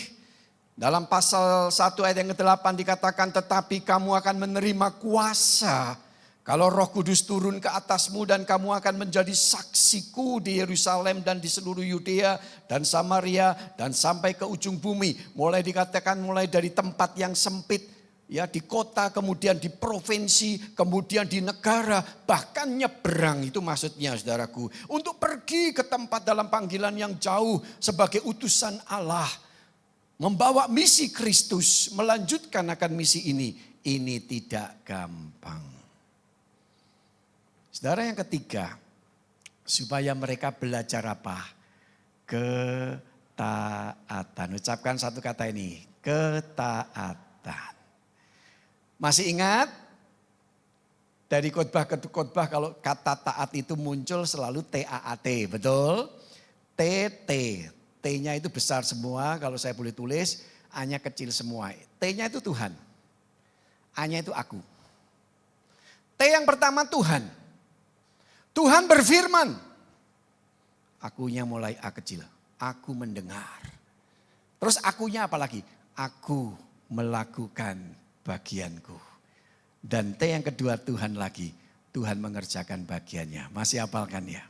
dalam pasal 1 ayat yang ke-8 dikatakan, tetapi kamu akan menerima kuasa kalau Roh Kudus turun ke atasmu dan kamu akan menjadi saksiku di Yerusalem dan di seluruh Yudea dan Samaria dan sampai ke ujung bumi. Mulai dikatakan mulai dari tempat yang sempit, ya di kota, kemudian di provinsi, kemudian di negara, bahkan nyeberang, itu maksudnya saudaraku. Untuk pergi ke tempat dalam panggilan yang jauh sebagai utusan Allah. Membawa misi Kristus, melanjutkan akan misi ini tidak gampang. Saudara yang ketiga, supaya mereka belajar apa? Ketaatan. Ucapkan satu kata ini, ketaatan. Masih ingat? Dari khotbah ke khotbah kalau kata taat itu muncul selalu TAAT, betul? TT, T-nya itu besar semua, kalau saya boleh tulis, A-nya kecil semua. T-nya itu Tuhan, A-nya itu aku. T yang pertama Tuhan. Tuhan berfirman, akunya mulai A kecil, aku mendengar. Terus akunya apa lagi? Aku melakukan bagianku. Dan T yang kedua Tuhan lagi. Tuhan mengerjakan bagiannya. Masih hafalkan ya?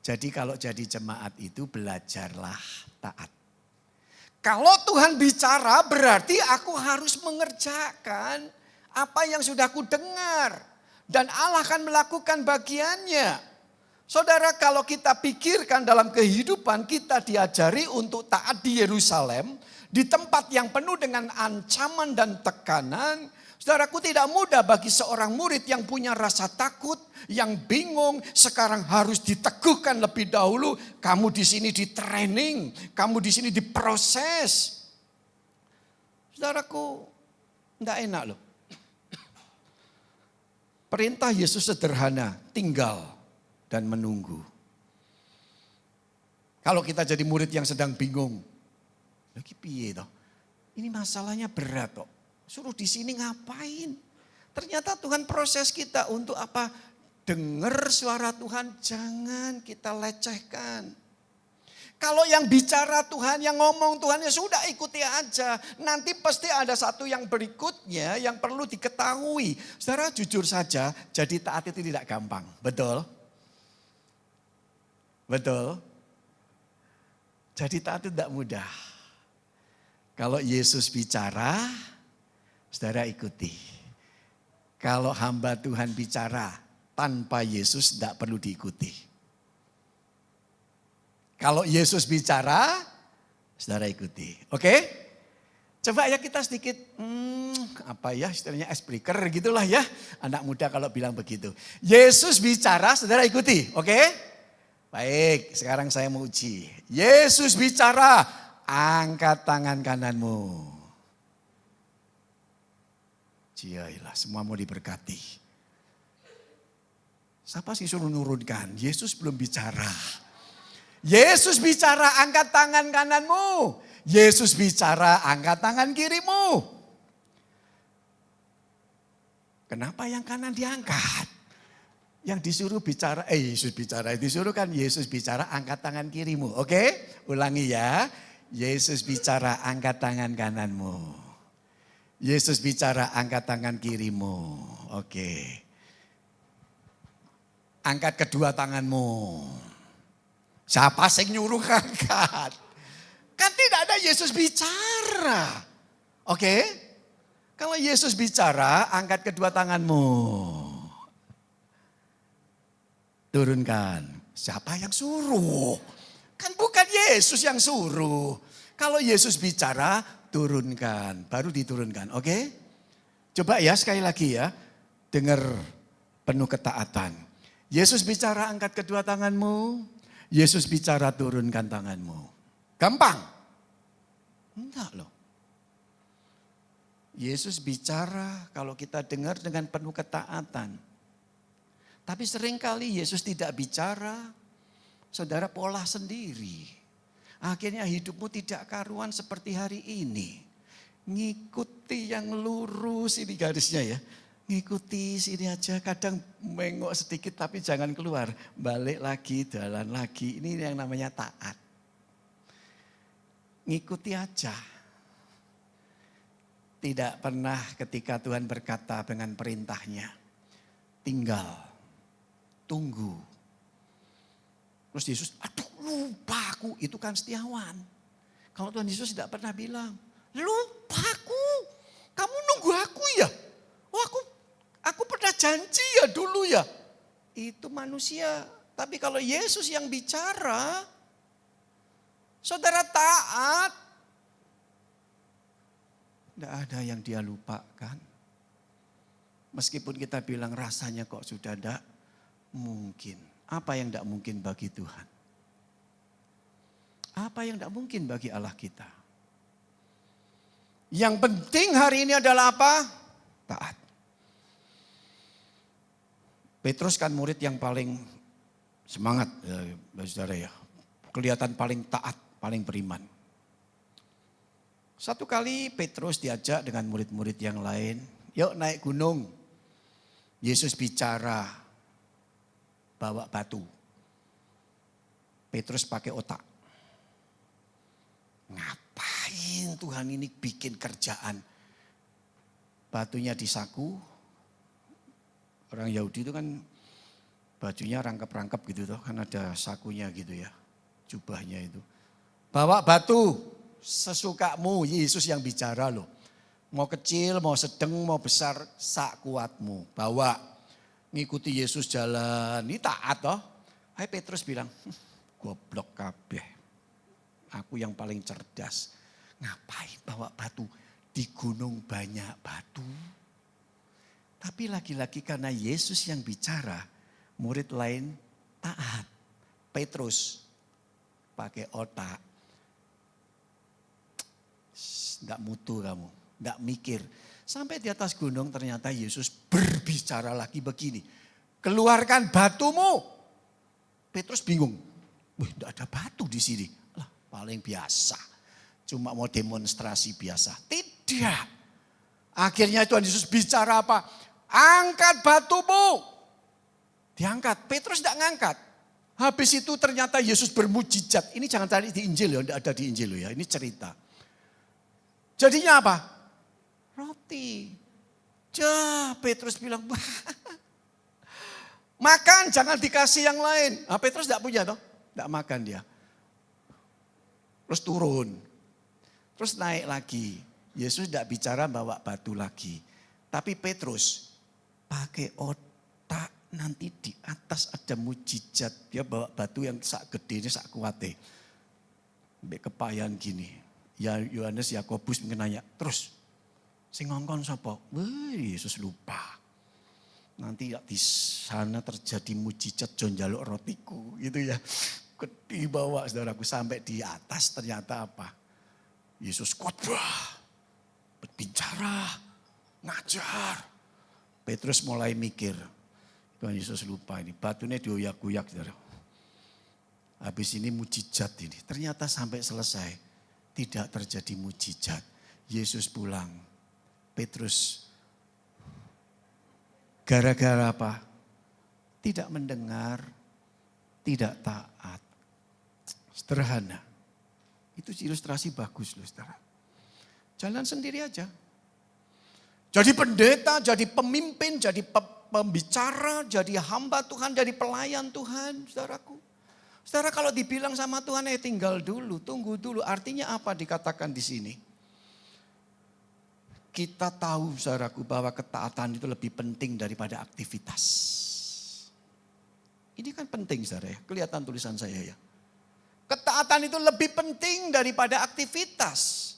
Jadi kalau jadi jemaat itu belajarlah taat. Kalau Tuhan bicara berarti aku harus mengerjakan apa yang sudah aku dengar. Dan Allah akan melakukan bagiannya. Saudara, kalau kita pikirkan dalam kehidupan kita diajari untuk taat di Yerusalem. Di tempat yang penuh dengan ancaman dan tekanan. Saudaraku, tidak mudah bagi seorang murid yang punya rasa takut, yang bingung, sekarang harus diteguhkan lebih dahulu. Kamu di sini di-training, kamu di sini diproses. Saudaraku, enggak enak loh. Perintah Yesus sederhana, tinggal dan menunggu. Kalau kita jadi murid yang sedang bingung, lagi piye toh? Ini masalahnya berat toh. Suruh di sini ngapain? Ternyata Tuhan proses kita untuk apa? Dengar suara Tuhan, jangan kita lecehkan. Kalau yang bicara Tuhan, yang ngomong Tuhan, ya sudah ikuti aja. Nanti pasti ada satu yang berikutnya yang perlu diketahui. Saudara jujur saja, jadi taat itu tidak gampang. Betul? Betul? Jadi taat itu tidak mudah. Kalau Yesus bicara, saudara ikuti. Kalau hamba Tuhan bicara, tanpa Yesus tidak perlu diikuti. Kalau Yesus bicara, saudara ikuti. Oke? Coba ya kita sedikit, apa ya istilahnya icebreaker gitulah ya. Anak muda kalau bilang begitu. Yesus bicara, saudara ikuti. Oke? Baik, sekarang saya mau uji. Yesus bicara, angkat tangan kananmu. Ciailah, semua mau diberkati. Siapa sih suruh nurunkan? Yesus belum bicara. Yesus bicara, angkat tangan kananmu. Yesus bicara, angkat tangan kirimu. Kenapa yang kanan diangkat? Yang disuruh bicara, Yesus bicara. Disuruh kan Yesus bicara, angkat tangan kirimu. Oke, ulangi ya. Yesus bicara, angkat tangan kananmu. Yesus bicara, angkat tangan kirimu. Oke. Angkat kedua tanganmu. Siapa sing nyuruh angkat? Kan tidak ada Yesus bicara. Oke? Kalau Yesus bicara, angkat kedua tanganmu. Turunkan. Siapa yang suruh? Kan bukan Yesus yang suruh. Kalau Yesus bicara, turunkan. Baru diturunkan. Oke? Coba ya sekali lagi ya. Dengar penuh ketaatan. Yesus bicara, angkat kedua tanganmu. Yesus bicara, turunkan tanganmu. Gampang? Enggak loh. Yesus bicara kalau kita dengar dengan penuh ketaatan. Tapi seringkali Yesus tidak bicara, saudara pola sendiri. Akhirnya hidupmu tidak karuan seperti hari ini. Ngikuti yang lurus, ini garisnya ya. Ngikuti sini aja, kadang mengok sedikit tapi jangan keluar. Balik lagi, jalan lagi, ini yang namanya taat. Ngikuti aja. Tidak pernah ketika Tuhan berkata dengan perintahnya, tinggal, tunggu. Terus Yesus, aduh lupa aku, itu kan setiawan. Kalau Tuhan Yesus tidak pernah bilang, lupa aku, kamu nunggu aku ya. Oh aku pernah janji ya dulu ya. Itu manusia, tapi kalau Yesus yang bicara, saudara taat. Tidak ada yang dia lupakan. Meskipun kita bilang rasanya kok sudah tidak mungkin. Apa yang tidak mungkin bagi Tuhan? Apa yang tidak mungkin bagi Allah kita? Yang penting hari ini adalah apa? Taat. Petrus kan murid yang paling semangat, ya, saudara ya. Kelihatan paling taat, paling beriman. Satu kali Petrus diajak dengan murid-murid yang lain, yuk naik gunung. Yesus bicara, bawa batu. Petrus pakai otak. Ngapain Tuhan ini bikin kerjaan? Batunya disaku. Orang Yahudi itu kan bajunya rangkap-rangkap gitu toh, kan ada sakunya gitu ya, jubahnya itu. Bawa batu sesukamu, Yesus yang bicara loh. Mau kecil, mau sedang, mau besar, sak kuatmu. Bawa, ngikuti Yesus jalan, ini taat toh. Hai Petrus bilang, goblok kabeh. Aku yang paling cerdas. Ngapain bawa batu? Di gunung banyak batu. Tapi lagi-lagi karena Yesus yang bicara, murid lain taat. Petrus pakai otak. Enggak mutu kamu, enggak mikir. Sampai di atas gunung ternyata Yesus berbicara lagi begini. Keluarkan batumu. Petrus bingung. Wih, enggak ada batu di sini. Lah, paling biasa. Cuma mau demonstrasi biasa. Tidak. Akhirnya Tuhan Yesus bicara apa? Angkat batumu. Diangkat. Petrus tidak ngangkat. Habis itu ternyata Yesus bermujizat. Ini jangan cari di Injil ya, tidak ada di Injil ya. Ini cerita. Jadinya apa? Roti. Petrus bilang, makan jangan dikasih yang lain. Nah, Petrus tidak punya toh, tidak makan dia. Terus turun. Terus naik lagi. Yesus tidak bicara bawa batu lagi. Tapi Petrus pakai otak, nanti di atas ada mujizat. Dia bawa batu yang sak gede ini, sak kuate. Sampai kepayan gini. Ya Yohanes, Yakobus mungkin nanya, terus sing ngongkon sapa? Yesus lupa. Nanti di sana terjadi mujizat Jon njaluk rotiku gitu ya. Gede bawa saudaraku sampai di atas ternyata apa? Yesus khotbah, berbicara, ngajar. Petrus mulai mikir, Tuhan Yesus lupa ini batunya dioyak-oyak saudara. Habis ini mujizat ini. Ternyata sampai selesai tidak terjadi mujizat. Yesus pulang. Petrus gara-gara apa? Tidak mendengar, tidak taat. Sederhana. Itu ilustrasi bagus loh saudara. Jalan sendiri aja. Jadi pendeta, jadi pemimpin, jadi pembicara, jadi hamba Tuhan, jadi pelayan Tuhan saudaraku. Saudara kalau dibilang sama Tuhan tinggal dulu, tunggu dulu. Artinya apa dikatakan di sini? Kita tahu saudaraku bahwa ketaatan itu lebih penting daripada aktivitas. Ini kan penting saudara ya, kelihatan tulisan saya ya. Ketaatan itu lebih penting daripada aktivitas.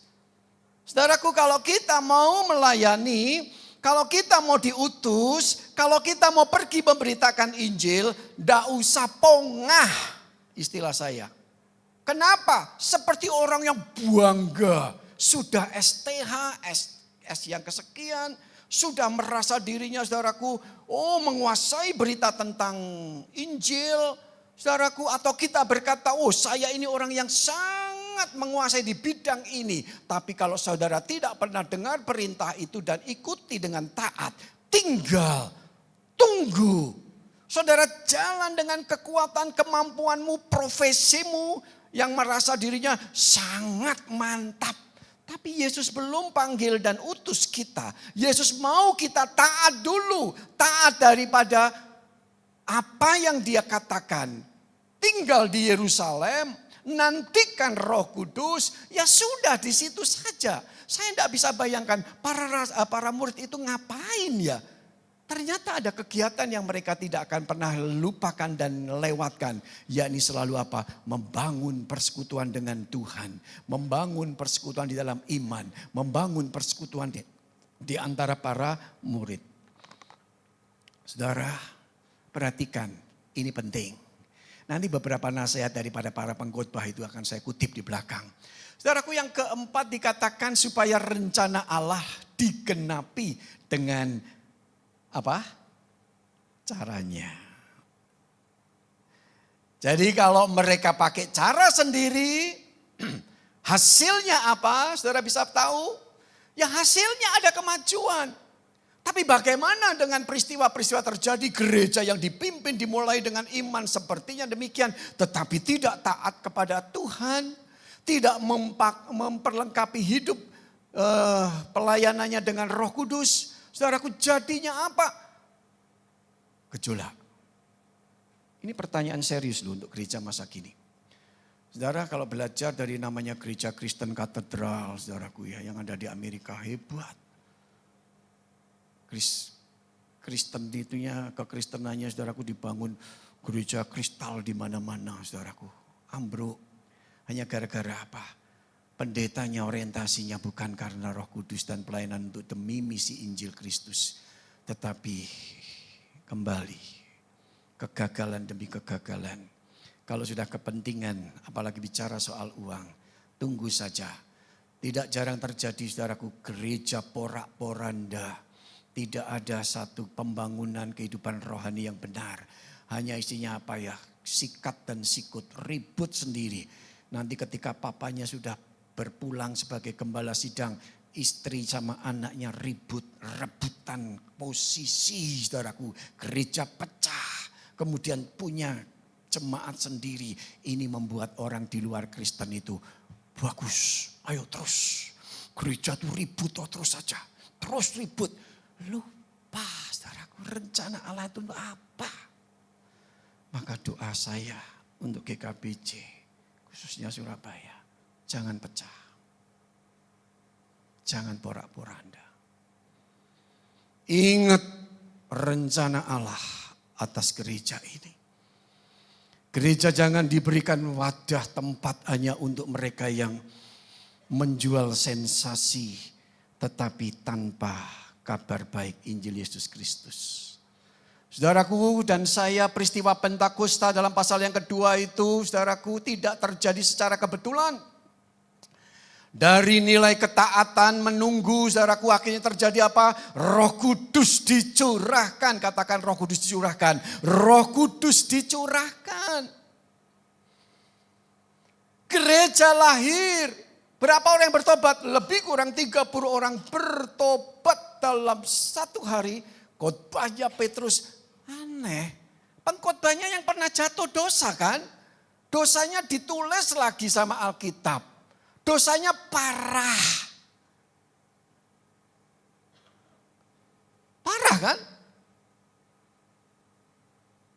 Saudaraku kalau kita mau melayani, kalau kita mau diutus, kalau kita mau pergi memberitakan Injil, ndak usah pongah istilah saya. Kenapa? Seperti orang yang bangga, sudah STH, S yang kesekian, sudah merasa dirinya saudaraku, menguasai berita tentang Injil, saudaraku, atau kita berkata, saya ini orang yang sangat menguasai di bidang ini. Tapi kalau saudara tidak pernah dengar perintah itu dan ikuti dengan taat, tinggal, tunggu. Saudara jalan dengan kekuatan kemampuanmu, profesimu yang merasa dirinya sangat mantap. Tapi Yesus belum panggil dan utus kita. Yesus mau kita taat dulu. Taat daripada apa yang dia katakan. Tinggal di Yerusalem, nantikan Roh Kudus, ya sudah di situ saja. Saya tidak bisa bayangkan para murid itu ngapain ya. Ternyata ada kegiatan yang mereka tidak akan pernah lupakan dan lewatkan. Yakni selalu apa? Membangun persekutuan dengan Tuhan. Membangun persekutuan di dalam iman. Membangun persekutuan di antara para murid. Saudara, perhatikan, ini penting. Nanti beberapa nasihat daripada para pengkhotbah itu akan saya kutip di belakang. Saudaraku, yang keempat dikatakan supaya rencana Allah digenapi dengan apa? Caranya. Jadi kalau mereka pakai cara sendiri, hasilnya apa? Saudara bisa tahu? Ya hasilnya ada kemajuan. Tapi bagaimana dengan peristiwa-peristiwa terjadi gereja yang dipimpin dimulai dengan iman sepertinya demikian. Tetapi tidak taat kepada Tuhan. Tidak memperlengkapi hidup pelayanannya dengan Roh Kudus. Saudaraku, jadinya apa? Gejolak. Ini pertanyaan serius loh untuk gereja masa kini. Saudara, kalau belajar dari namanya gereja Kristen Katedral, saudaraku ya, yang ada di Amerika, hebat. Kristen itunya, kekristenannya saudaraku dibangun gereja kristal di mana-mana saudaraku. Ambruk. Hanya gara-gara apa? Pendetanya orientasinya bukan karena Roh Kudus dan pelayanan untuk demi misi Injil Kristus. Tetapi kembali kegagalan demi kegagalan. Kalau sudah kepentingan apalagi bicara soal uang, tunggu saja. Tidak jarang terjadi saudaraku gereja porak-poranda. Tidak ada satu pembangunan kehidupan rohani yang benar. Hanya isinya apa ya? Sikat dan sikut, ribut sendiri. Nanti ketika papanya sudah berpulang sebagai gembala sidang, istri sama anaknya ribut, rebutan posisi saudaraku. Gereja pecah, kemudian punya jemaat sendiri. Ini membuat orang di luar Kristen itu bagus, ayo terus. Gereja itu ribut terus saja, terus ribut. Lupa saudaraku, rencana Allah itu apa? Maka doa saya untuk GKBJ, khususnya Surabaya. Jangan pecah. Jangan porak-poranda. Ingat rencana Allah atas gereja ini. Gereja jangan diberikan wadah tempat hanya untuk mereka yang menjual sensasi. Tetapi tanpa kabar baik Injil Yesus Kristus. Saudaraku dan saya, peristiwa Pentakosta dalam pasal yang kedua itu, saudaraku, tidak terjadi secara kebetulan. Dari nilai ketaatan menunggu, saudaraku, akhirnya terjadi apa? Roh Kudus dicurahkan. Katakan Roh Kudus dicurahkan. Roh Kudus dicurahkan. Gereja lahir. Berapa orang yang bertobat? Lebih kurang 30 orang bertobat dalam satu hari. Khotbahnya Petrus aneh. Pengkhotbahnya yang pernah jatuh dosa kan? Dosanya ditulis lagi sama Alkitab. Dosanya parah. Parah kan?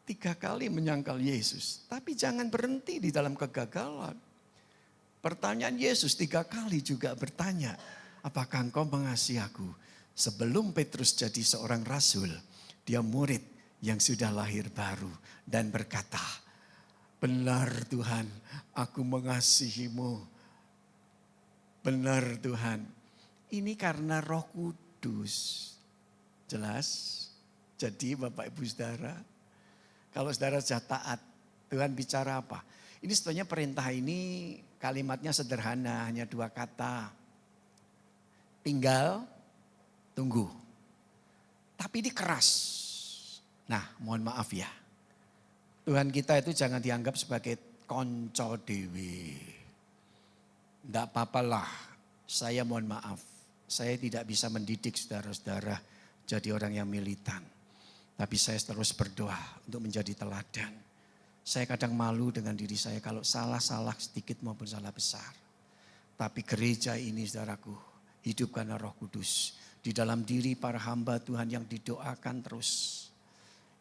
3 kali menyangkal Yesus. Tapi jangan berhenti di dalam kegagalan. Pertanyaan Yesus 3 kali juga bertanya. Apakah engkau mengasihi aku? Sebelum Petrus jadi seorang rasul. Dia murid yang sudah lahir baru. Dan berkata, benar Tuhan, aku mengasihimu. Benar Tuhan, ini karena Roh Kudus. Jelas? Jadi Bapak Ibu Saudara, kalau saudara sudah taat, Tuhan bicara apa? Ini sebetulnya perintah ini kalimatnya sederhana, hanya 2 kata. Tinggal, tunggu. tapi ini keras. Nah, mohon maaf ya. Tuhan kita itu jangan dianggap sebagai konco dewi. Tidak apa-apalah, saya mohon maaf. Saya tidak bisa mendidik saudara-saudara jadi orang yang militan. Tapi saya terus berdoa untuk menjadi teladan. Saya kadang malu dengan diri saya kalau salah-salah sedikit maupun salah besar. Tapi gereja ini saudaraku, hidup karena Roh Kudus. Di dalam diri para hamba Tuhan yang didoakan terus.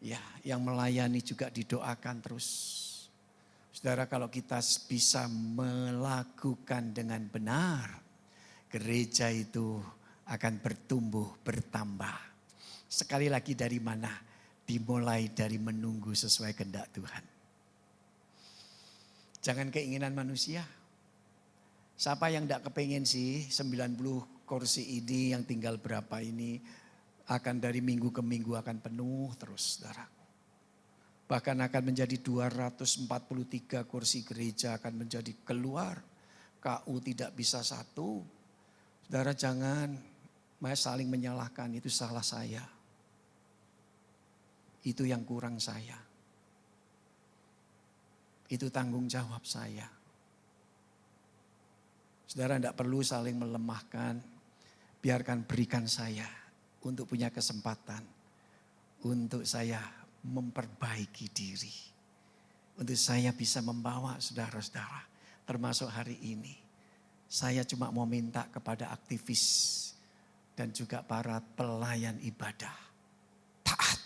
Ya, yang melayani juga didoakan terus. Saudara, kalau kita bisa melakukan dengan benar, gereja itu akan bertumbuh, bertambah. Sekali lagi dari mana? Dimulai dari menunggu sesuai kehendak Tuhan. Jangan keinginan manusia. Siapa yang tidak kepengen sih 90 kursi ini yang tinggal berapa ini akan dari minggu ke minggu akan penuh terus, saudara. Bahkan akan menjadi 243 kursi gereja akan menjadi keluar. KU tidak bisa satu. Saudara jangan saling menyalahkan, itu salah saya. Itu yang kurang saya. Itu tanggung jawab saya. Saudara tidak perlu saling melemahkan. Biarkan berikan saya untuk punya kesempatan. Untuk saya memperbaiki diri. Untuk saya bisa membawa saudara-saudara. Termasuk hari ini. Saya cuma mau minta kepada aktivis. Dan juga para pelayan ibadah. Taat.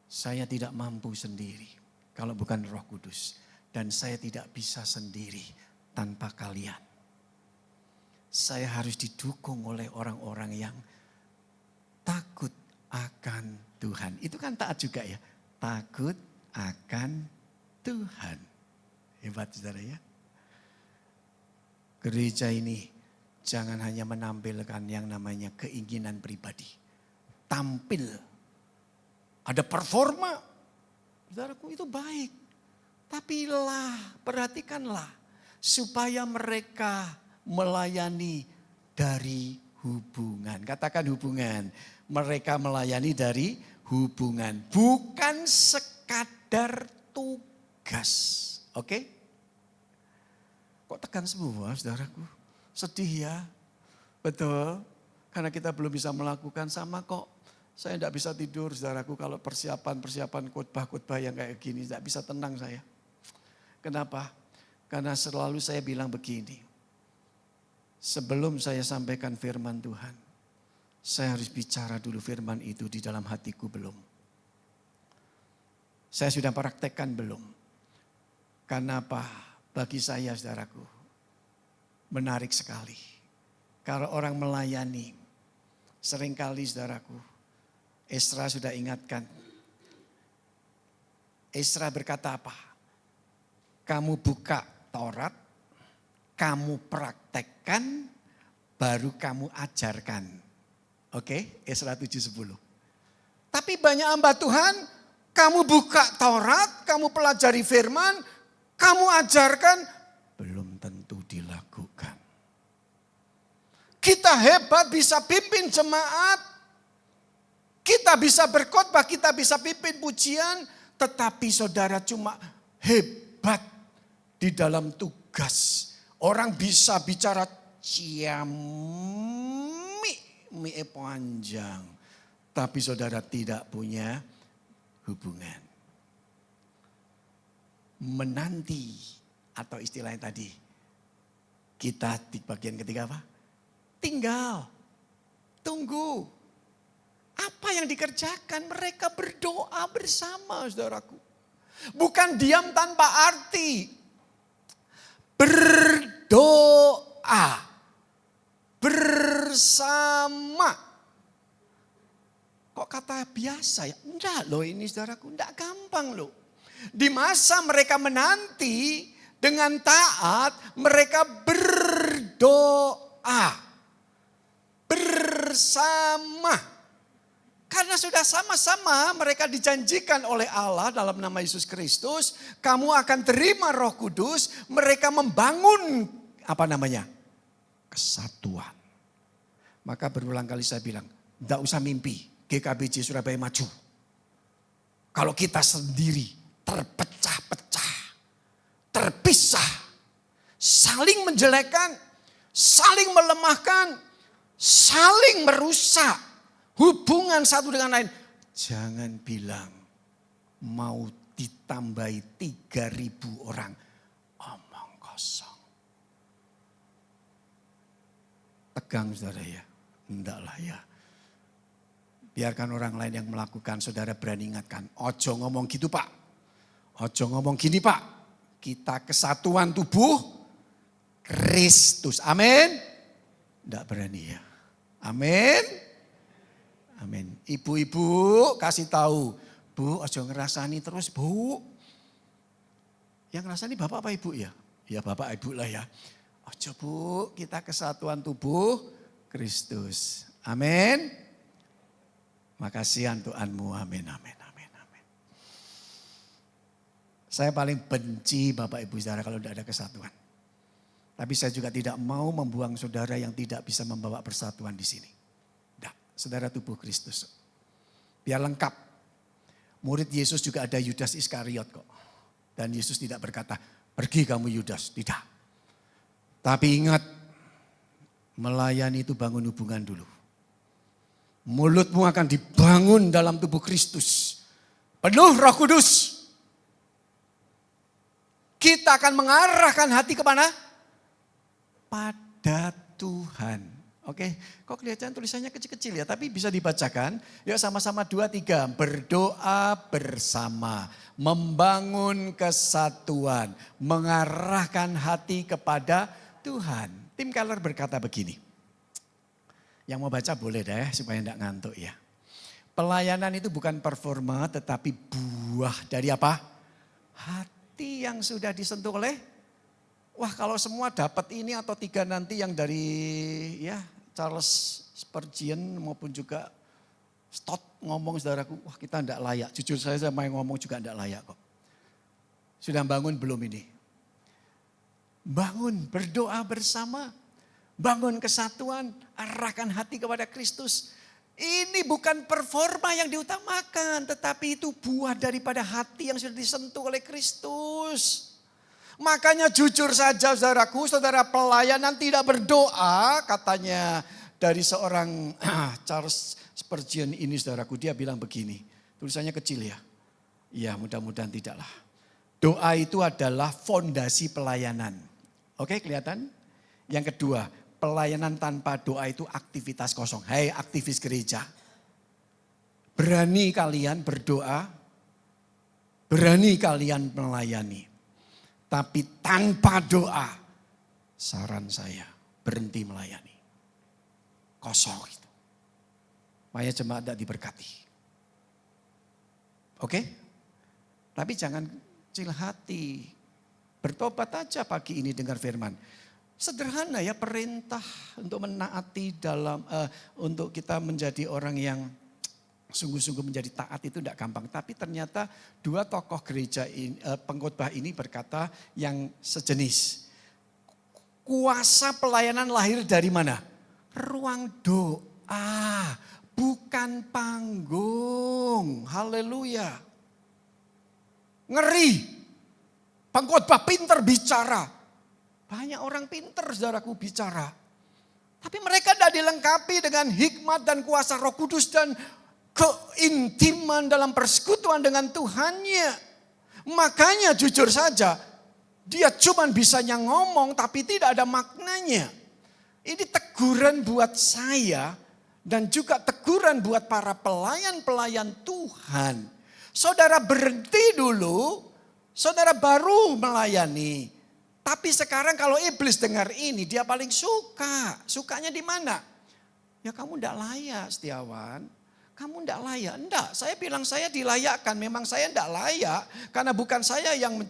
Saya tidak mampu sendiri. Kalau bukan Roh Kudus. Dan saya tidak bisa sendiri tanpa kalian. Saya harus didukung oleh orang-orang yang takut akan Tuhan. Itu kan taat juga ya. Takut akan Tuhan. Hebat saudara ya. Gereja ini jangan hanya menampilkan yang namanya keinginan pribadi. Tampil. Ada performa. Saudaraku itu baik. Tapi perhatikanlah. Supaya mereka melayani dari hubungan. Katakan hubungan. Mereka melayani dari hubungan. Bukan sekadar tugas. Oke? Kok tekan semua saudaraku? Sedih ya? Betul? Karena kita belum bisa melakukan sama kok. Saya tidak bisa tidur saudaraku kalau persiapan khotbah-khotbah yang kayak gini. Tidak bisa tenang saya. Kenapa? Karena selalu saya bilang begini. Sebelum saya sampaikan firman Tuhan. Saya harus bicara dulu firman itu di dalam hatiku belum. Saya sudah praktekkan belum. Karena apa? Bagi saya saudaraku. Menarik sekali. Kalau orang melayani. Seringkali saudaraku. Esra sudah ingatkan. Esra berkata apa? Kamu buka Taurat, kamu praktekkan, baru kamu ajarkan. Oke, Esra 7:10. Tapi banyak hamba Tuhan, kamu buka Taurat, kamu pelajari firman, kamu ajarkan, belum tentu dilakukan. Kita hebat bisa pimpin jemaat, kita bisa berkhotbah, kita bisa pimpin pujian, tetapi saudara cuma hebat di dalam tugas. Orang bisa bicara mie panjang. Tapi saudara tidak punya hubungan. Menanti atau istilahnya tadi. Kita di bagian ketiga apa? Tinggal. Tunggu. Apa yang dikerjakan? Mereka berdoa bersama saudaraku. Bukan diam tanpa arti. Berdoa bersama. Kok kata biasa ya? Enggak loh ini saudaraku, enggak gampang loh. Di masa mereka menanti dengan taat, mereka berdoa bersama. Karena sudah sama-sama mereka dijanjikan oleh Allah dalam nama Yesus Kristus. Kamu akan terima Roh Kudus. Mereka membangun kesatuan. Maka berulang kali saya bilang Tidak usah mimpi GKBJ Surabaya maju. Kalau kita sendiri terpecah-pecah, terpisah, saling menjelekkan, saling melemahkan, saling merusak hubungan satu dengan lain. Jangan bilang mau ditambahi 3.000 orang. Omong kosong. Tegang saudara ya. Enggaklah ya. Biarkan orang lain yang melakukan, saudara berani ingatkan. Ojo ngomong gitu Pak. Ojo ngomong gini Pak. Kita kesatuan tubuh Kristus. Amin. Enggak berani ya. Amin. Amin. Ibu-ibu kasih tahu. Bu, ojo ngerasani terus Bu. Yang ngerasani bapak apa ibu ya? Ya bapak ibu lah ya. Ojo Bu, kita kesatuan tubuh Kristus. Amin. Makasihan Tuhanmu, amin, amin, amin, amin. Saya paling benci Bapak Ibu Saudara kalau tidak ada kesatuan. Tapi saya juga tidak mau membuang saudara yang tidak bisa membawa persatuan di sini. Tidak, saudara tubuh Kristus. Biar lengkap. Murid Yesus juga ada Yudas Iskariot kok. Dan Yesus tidak berkata, pergi kamu Yudas, tidak. Tapi ingat, melayani itu bangun hubungan dulu. Mulutmu akan dibangun dalam tubuh Kristus. Penuh Roh Kudus. Kita akan mengarahkan hati kemana? Pada Tuhan. Oke, kok kelihatan tulisannya kecil-kecil ya, tapi bisa dibacakan. Yuk sama-sama 2, 3. Berdoa bersama, membangun kesatuan, mengarahkan hati kepada Tuhan. Tim Keller berkata begini. Yang mau baca boleh deh supaya tidak ngantuk ya. Pelayanan itu bukan performa tetapi buah dari apa? Hati yang sudah disentuh oleh. Wah kalau semua dapat ini atau 3 nanti yang dari ya Charles Spurgeon maupun juga Stott ngomong saudaraku. Wah kita tidak layak. Jujur saya sama yang ngomong juga tidak layak kok. Sudah bangun belum ini? Bangun berdoa bersama. Bangun kesatuan, arahkan hati kepada Kristus. Ini bukan performa yang diutamakan, tetapi itu buah daripada hati yang sudah disentuh oleh Kristus. Makanya jujur saja saudaraku, saudara pelayanan tidak berdoa, katanya dari seorang Charles Spurgeon ini saudaraku, dia bilang begini, tulisannya kecil ya. Ya mudah-mudahan tidaklah. Doa itu adalah fondasi pelayanan. Oke kelihatan? Yang kedua, pelayanan tanpa doa itu aktivitas kosong. Hai aktivis gereja. Berani kalian berdoa. Berani kalian melayani. Tapi tanpa doa. Saran saya berhenti melayani. Kosong itu. Makanya jemaat tidak diberkati. Oke? Tapi jangan kecil hati. Bertobat aja pagi ini dengar firman. Sederhana ya perintah untuk menaati dalam untuk kita menjadi orang yang sungguh-sungguh menjadi taat itu tidak gampang. Tapi ternyata 2 tokoh gereja ini, pengkhotbah ini berkata yang sejenis. Kuasa pelayanan lahir dari mana? Ruang doa, bukan panggung. Haleluya. Ngeri. Pengkhotbah pintar bicara. Banyak orang pintar saudaraku bicara. Tapi mereka tidak dilengkapi dengan hikmat dan kuasa Roh Kudus dan keintiman dalam persekutuan dengan Tuhannya. Makanya jujur saja, dia cuma bisanya ngomong tapi tidak ada maknanya. Ini teguran buat saya dan juga teguran buat para pelayan-pelayan Tuhan. Saudara berhenti dulu, saudara baru melayani. Tapi sekarang kalau iblis dengar ini dia paling suka. Sukanya di mana? Ya kamu tidak layak Setiawan. Kamu tidak layak. Enggak, saya bilang saya dilayakkan. Memang saya tidak layak. Karena bukan saya yang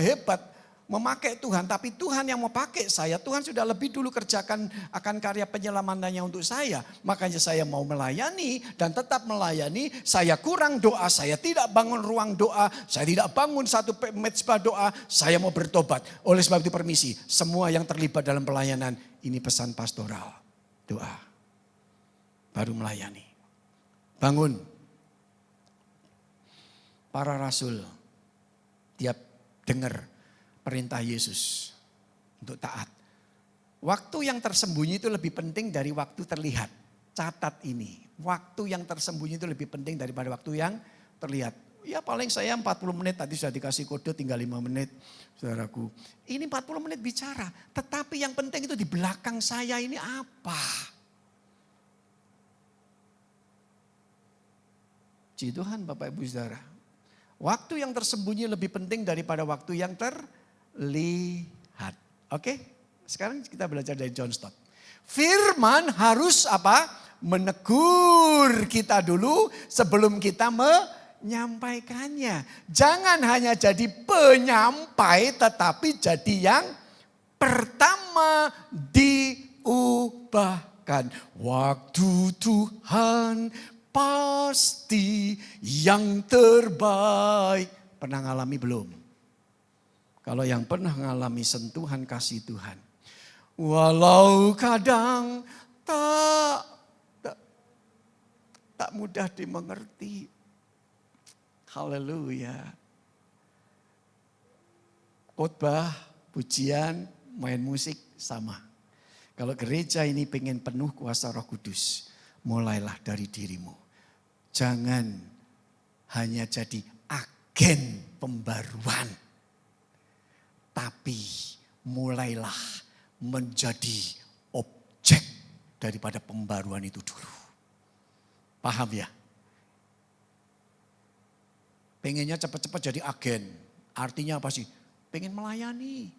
hebat memakai Tuhan. Tapi Tuhan yang mau pakai saya. Tuhan sudah lebih dulu kerjakan akan karya penyelamanannya untuk saya. Makanya saya mau melayani dan tetap melayani. Saya kurang doa, saya tidak bangun ruang doa. Saya tidak bangun satu mezbah doa. Saya mau bertobat. Oleh sebab itu permisi. Semua yang terlibat dalam pelayanan ini pesan pastoral. Doa. baru melayani. Bangun. Para rasul tiap dengar perintah Yesus untuk taat. Waktu yang tersembunyi itu lebih penting dari waktu terlihat. Catat ini. Waktu yang tersembunyi itu lebih penting daripada waktu yang terlihat. Ya paling saya 40 menit, tadi sudah dikasih kode tinggal 5 menit. Saudaraku, ini 40 menit bicara. Tetapi yang penting itu di belakang saya ini apa? Puji Tuhan Bapak Ibu Saudara. Waktu yang tersembunyi lebih penting daripada waktu yang terlihat. Oke? Sekarang kita belajar dari John Stott. Firman harus apa? Menegur kita dulu sebelum kita menyampaikannya. Jangan hanya jadi penyampai tetapi jadi yang pertama diubahkan. Waktu Tuhan pasti yang terbaik. Pernah ngalami belum? Kalau yang pernah ngalami sentuhan kasih Tuhan. Walau kadang tak mudah dimengerti. Haleluya. Khotbah, pujian, main musik sama. Kalau gereja ini pengen penuh kuasa Roh Kudus, mulailah dari dirimu. Jangan hanya jadi agen pembaruan. Tapi mulailah menjadi objek daripada pembaruan itu dulu. Paham ya? Pengennya cepat-cepat jadi agen. Artinya apa sih? Pengen melayani.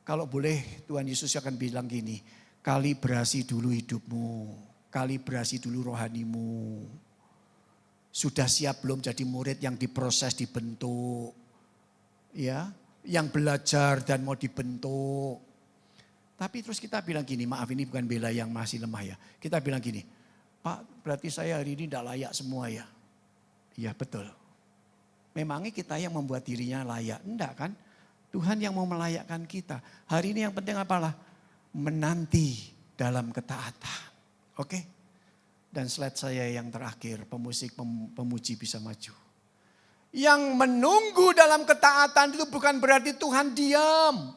Kalau boleh Tuhan Yesus akan bilang gini, kalibrasi dulu hidupmu, kalibrasi dulu rohanimu. Sudah siap belum jadi murid yang diproses, dibentuk. Ya, yang belajar dan mau dibentuk. Tapi terus kita bilang gini, maaf ini bukan bela yang masih lemah ya. Kita bilang gini, Pak berarti saya hari ini tidak layak semua ya. Iya betul. Memangnya kita yang membuat dirinya layak? Enggak kan? Tuhan yang mau melayakkan kita. Hari ini yang penting apalah? Menanti dalam ketaatan. Oke? Dan slide saya yang terakhir, pemuji bisa maju. Yang menunggu dalam ketaatan itu bukan berarti Tuhan diam.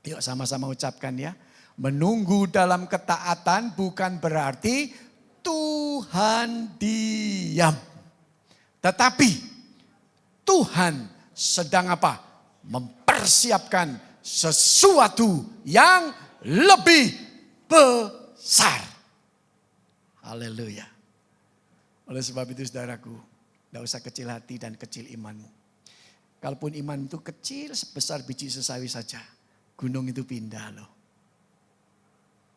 Yuk sama-sama ucapkan ya. Menunggu dalam ketaatan bukan berarti Tuhan diam. Tetapi Tuhan sedang apa? Mempersiapkan sesuatu yang lebih besar. Haleluya. Oleh sebab itu saudaraku, tidak usah kecil hati dan kecil imanmu. Kalaupun iman itu kecil sebesar biji sesawi saja, gunung itu pindah loh.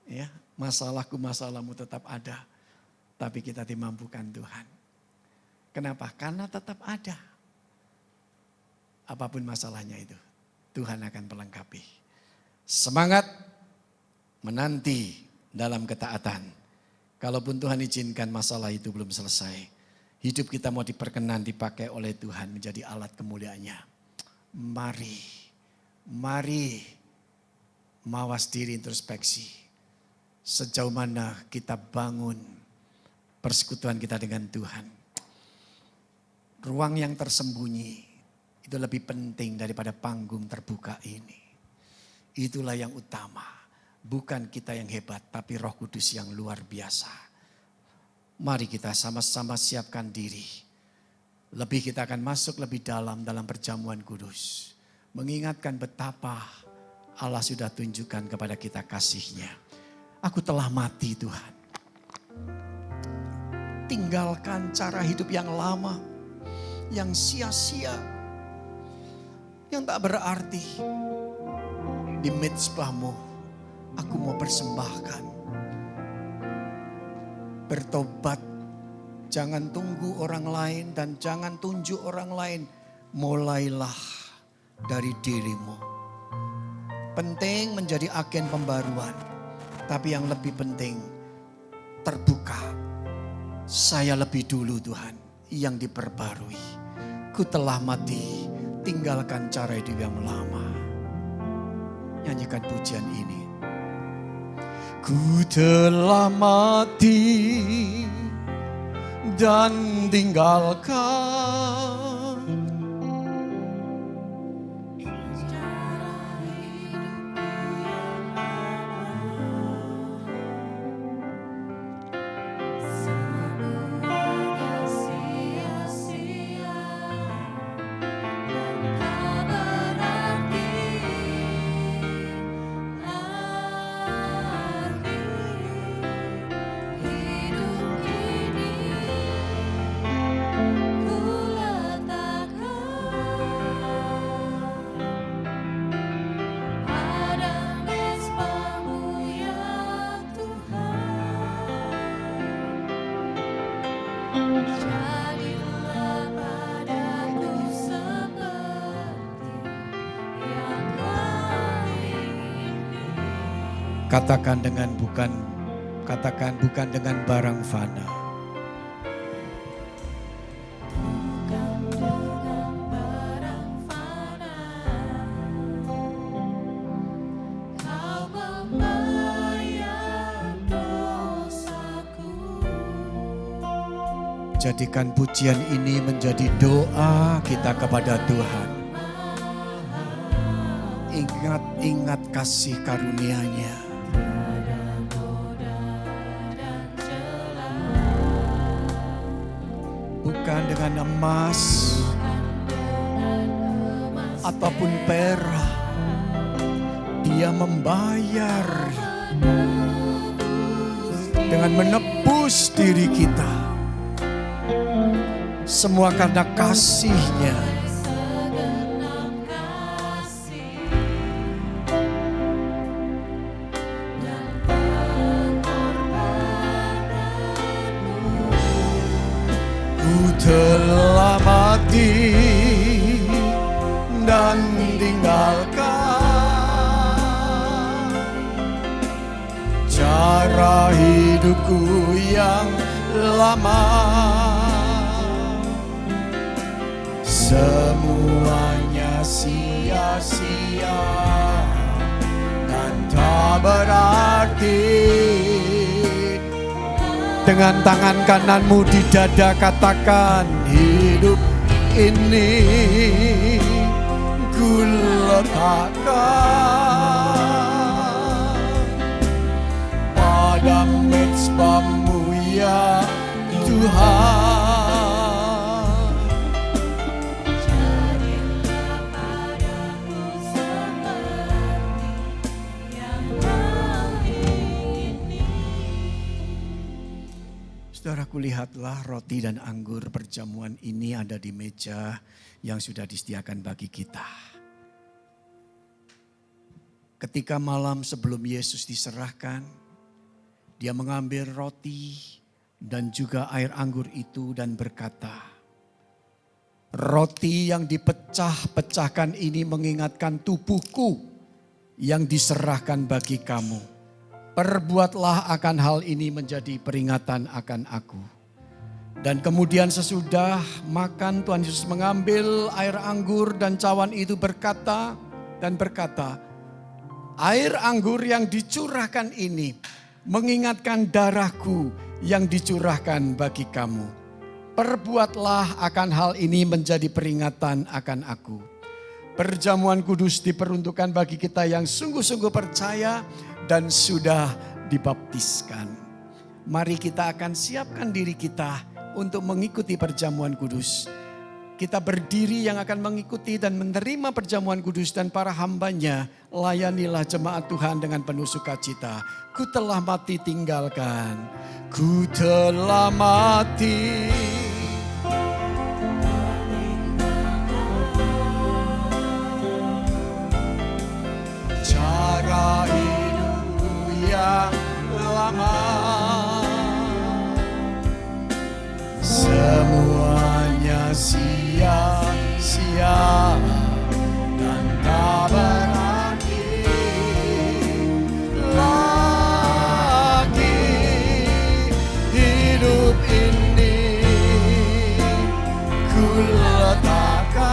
Ya, masalahmu tetap ada, tapi kita dimampukan Tuhan. Kenapa? Karena tetap ada. Apapun masalahnya itu, Tuhan akan melengkapi. Semangat menanti dalam ketaatan. Kalaupun Tuhan izinkan masalah itu belum selesai, hidup kita mau diperkenan dipakai oleh Tuhan menjadi alat kemuliaannya. Mari mawas diri introspeksi. Sejauh mana kita bangun persekutuan kita dengan Tuhan. Ruang yang tersembunyi itu lebih penting daripada panggung terbuka ini. Itulah yang utama. Bukan kita yang hebat, tapi Roh Kudus yang luar biasa. Mari kita sama-sama siapkan diri. Lebih kita akan masuk lebih dalam perjamuan kudus. Mengingatkan betapa Allah sudah tunjukkan kepada kita kasih-Nya. Aku telah mati Tuhan. Tinggalkan cara hidup yang lama, yang sia-sia, yang tak berarti. Di mezbah-Mu aku mau persembahkan. Bertobat, jangan tunggu orang lain dan jangan tunjuk orang lain. Mulailah dari dirimu. Penting menjadi agen pembaruan. Tapi yang lebih penting, terbuka. Saya lebih dulu Tuhan yang diperbarui. Ku telah mati, tinggalkan cara hidup yang lama. Nyanyikan pujian ini. Ku telah mati dan tinggalkan Katakan bukan dengan barang fana. Jadikan pujian ini menjadi doa kita kepada Tuhan. Ingat kasih karunia-Nya. Bukan dengan emas ataupun perak, Dia membayar dengan menebus diri kita. Semua karena kasih-Nya. Ku telah mati dan tinggalkan cara hidupku yang lama. Semuanya sia-sia dan tak berarti. Dengan tangan kananmu di dada katakan, hidup ini ku letakkan pada mezbah-Mu ya Tuhan. Saudaraku, lihatlah roti dan anggur perjamuan ini ada di meja yang sudah disediakan bagi kita. Ketika malam sebelum Yesus diserahkan, Dia mengambil roti dan juga air anggur itu dan berkata, roti yang dipecah-pecahkan ini mengingatkan tubuhku yang diserahkan bagi kamu. Perbuatlah akan hal ini menjadi peringatan akan aku. Dan kemudian sesudah makan, Tuhan Yesus mengambil air anggur dan cawan itu berkata, air anggur yang dicurahkan ini mengingatkan darahku yang dicurahkan bagi kamu. Perbuatlah akan hal ini menjadi peringatan akan aku. Perjamuan kudus diperuntukkan bagi kita yang sungguh-sungguh percaya dan sudah dibaptiskan. Mari kita akan siapkan diri kita untuk mengikuti perjamuan kudus. Kita berdiri yang akan mengikuti dan menerima perjamuan kudus, dan para hambanya layanilah jemaat Tuhan dengan penuh sukacita. Ku telah mati tinggalkan, ku telah mati. Cara yang lama, semuanya sia-sia dan tak berarti lagi. Hidup ini ku letakkan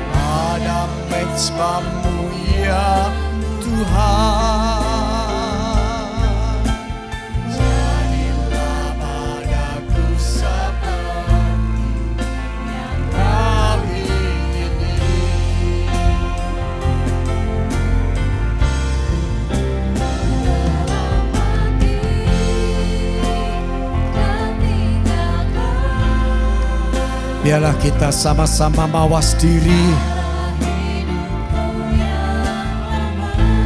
pada mezbah-Mu ya Tuhan, jadilah padaku seperti yang Kau ingini. Biarlah kita sama-sama mawas diri.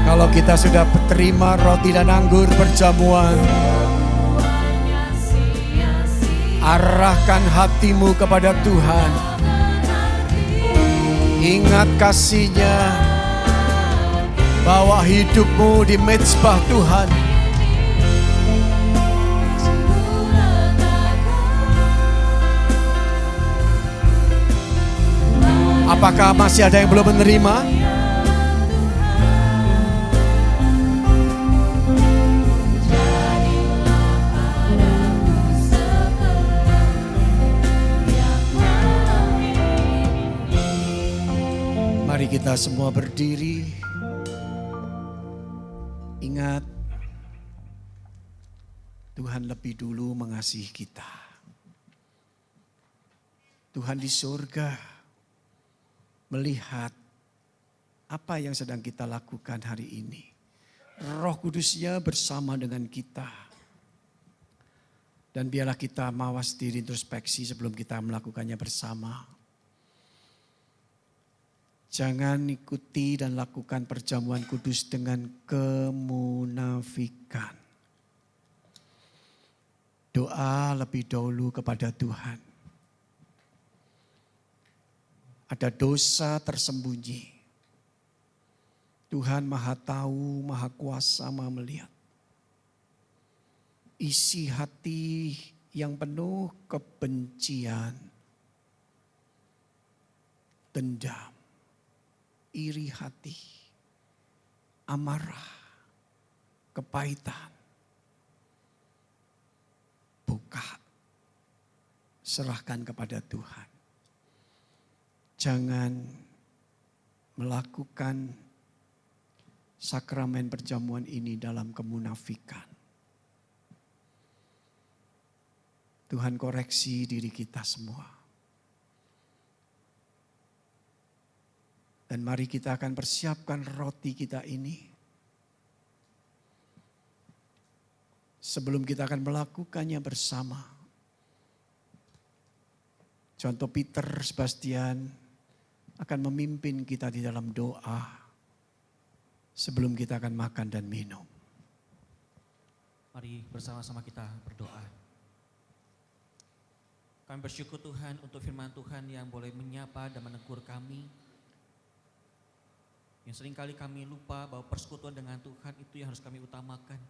Kalau kita sudah terima roti dan anggur perjamuan, arahkan hatimu kepada Tuhan. Ingat kasih-Nya, bawa hidupmu di mezbah Tuhan. Apakah masih ada yang belum menerima? Mari kita semua berdiri. Ingat, Tuhan lebih dulu mengasihi kita. Tuhan di surga melihat apa yang sedang kita lakukan hari ini. Roh Kudus-Nya bersama dengan kita. Dan biarlah kita mawas diri introspeksi sebelum kita melakukannya bersama. Jangan ikuti dan lakukan perjamuan kudus dengan kemunafikan. Doa lebih dahulu kepada Tuhan. Ada dosa tersembunyi. Tuhan Maha Tahu, Maha Kuasa, Maha Melihat. Isi hati yang penuh kebencian, dendam, iri hati, amarah, kepahitan, buka, serahkan kepada Tuhan. Jangan melakukan sakramen perjamuan ini dalam kemunafikan. Tuhan koreksi diri kita semua. Dan mari kita akan persiapkan roti kita ini. Sebelum kita akan melakukannya bersama. Contoh Peter, Sebastian akan memimpin kita di dalam doa sebelum kita akan makan dan minum. Mari bersama-sama kita berdoa. Kami bersyukur Tuhan untuk firman Tuhan yang boleh menyapa dan menegur kami. Yang seringkali kami lupa bahwa persekutuan dengan Tuhan itu yang harus kami utamakan.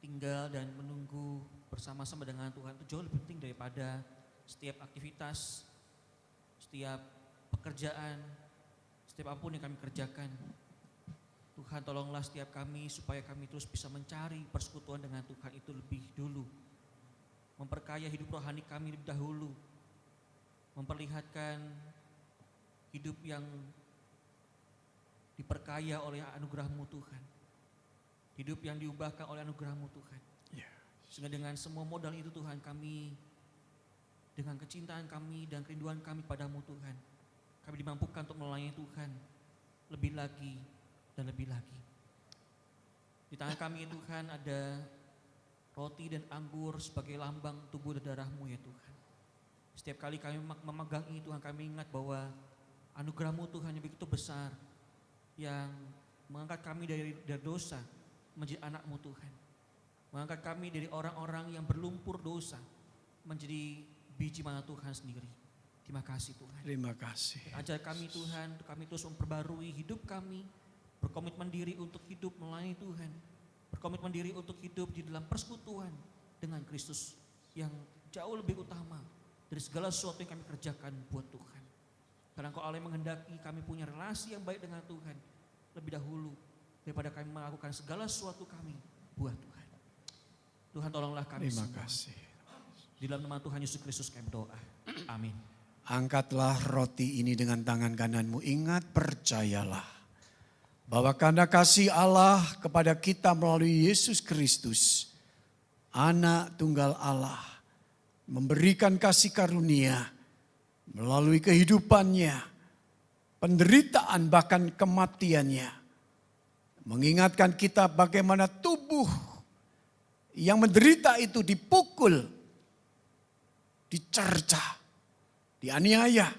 Tinggal dan menunggu bersama-sama dengan Tuhan itu jauh lebih penting daripada setiap aktivitas, setiap pekerjaan, setiap apapun yang kami kerjakan. Tuhan tolonglah setiap kami supaya kami terus bisa mencari persekutuan dengan Tuhan itu lebih dulu. Memperkaya hidup rohani kami lebih dahulu. Memperlihatkan hidup yang diperkaya oleh anugerah-Mu Tuhan. Hidup yang diubahkan oleh anugerah-Mu Tuhan. Sehingga dengan semua modal itu Tuhan kami, dengan kecintaan kami dan kerinduan kami padamu Tuhan, kami dimampukan untuk melayani Tuhan lebih lagi dan lebih lagi. Di tangan kami Tuhan ada roti dan anggur sebagai lambang tubuh dan darah-Mu ya Tuhan. Setiap kali kami memegang ini Tuhan, kami ingat bahwa anugerah-Mu Tuhan yang begitu besar, yang mengangkat kami dari dosa menjadi anak-Mu Tuhan. Mengangkat kami dari orang-orang yang berlumpur dosa menjadi biji mana Tuhan sendiri. Terima kasih Tuhan. Terima kasih. Ajar kami Tuhan, kami terus memperbarui hidup kami, berkomitmen diri untuk hidup melayani Tuhan, berkomitmen diri untuk hidup di dalam persekutuan dengan Kristus yang jauh lebih utama dari segala sesuatu yang kami kerjakan buat Tuhan. Karena Engkau Allah yang menghendaki kami punya relasi yang baik dengan Tuhan lebih dahulu daripada kami melakukan segala sesuatu kami buat Tuhan. Tuhan tolonglah kami Terima semua. kasih. Di dalam nama Tuhan Yesus Kristus kami berdoa. Amin. Angkatlah roti ini dengan tangan kananmu. Ingat, percayalah bahwa karena kasih Allah kepada kita melalui Yesus Kristus, Anak Tunggal Allah, memberikan kasih karunia melalui kehidupannya, penderitaan bahkan kematiannya, mengingatkan kita bagaimana tubuh yang menderita itu dipukul, dicerca, dianiaya,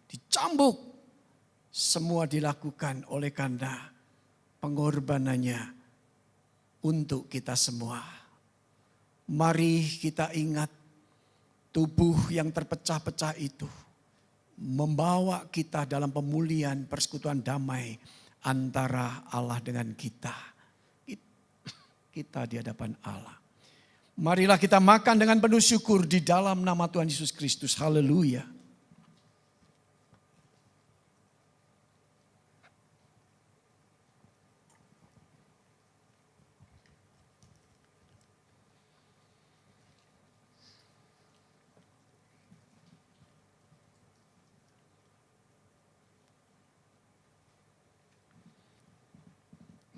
dicambuk. Semua dilakukan oleh karena pengorbanannya untuk kita semua. Mari kita ingat tubuh yang terpecah-pecah itu membawa kita dalam pemulihan persekutuan damai antara Allah dengan kita. Kita di hadapan Allah. Marilah kita makan dengan penuh syukur di dalam nama Tuhan Yesus Kristus. Haleluya.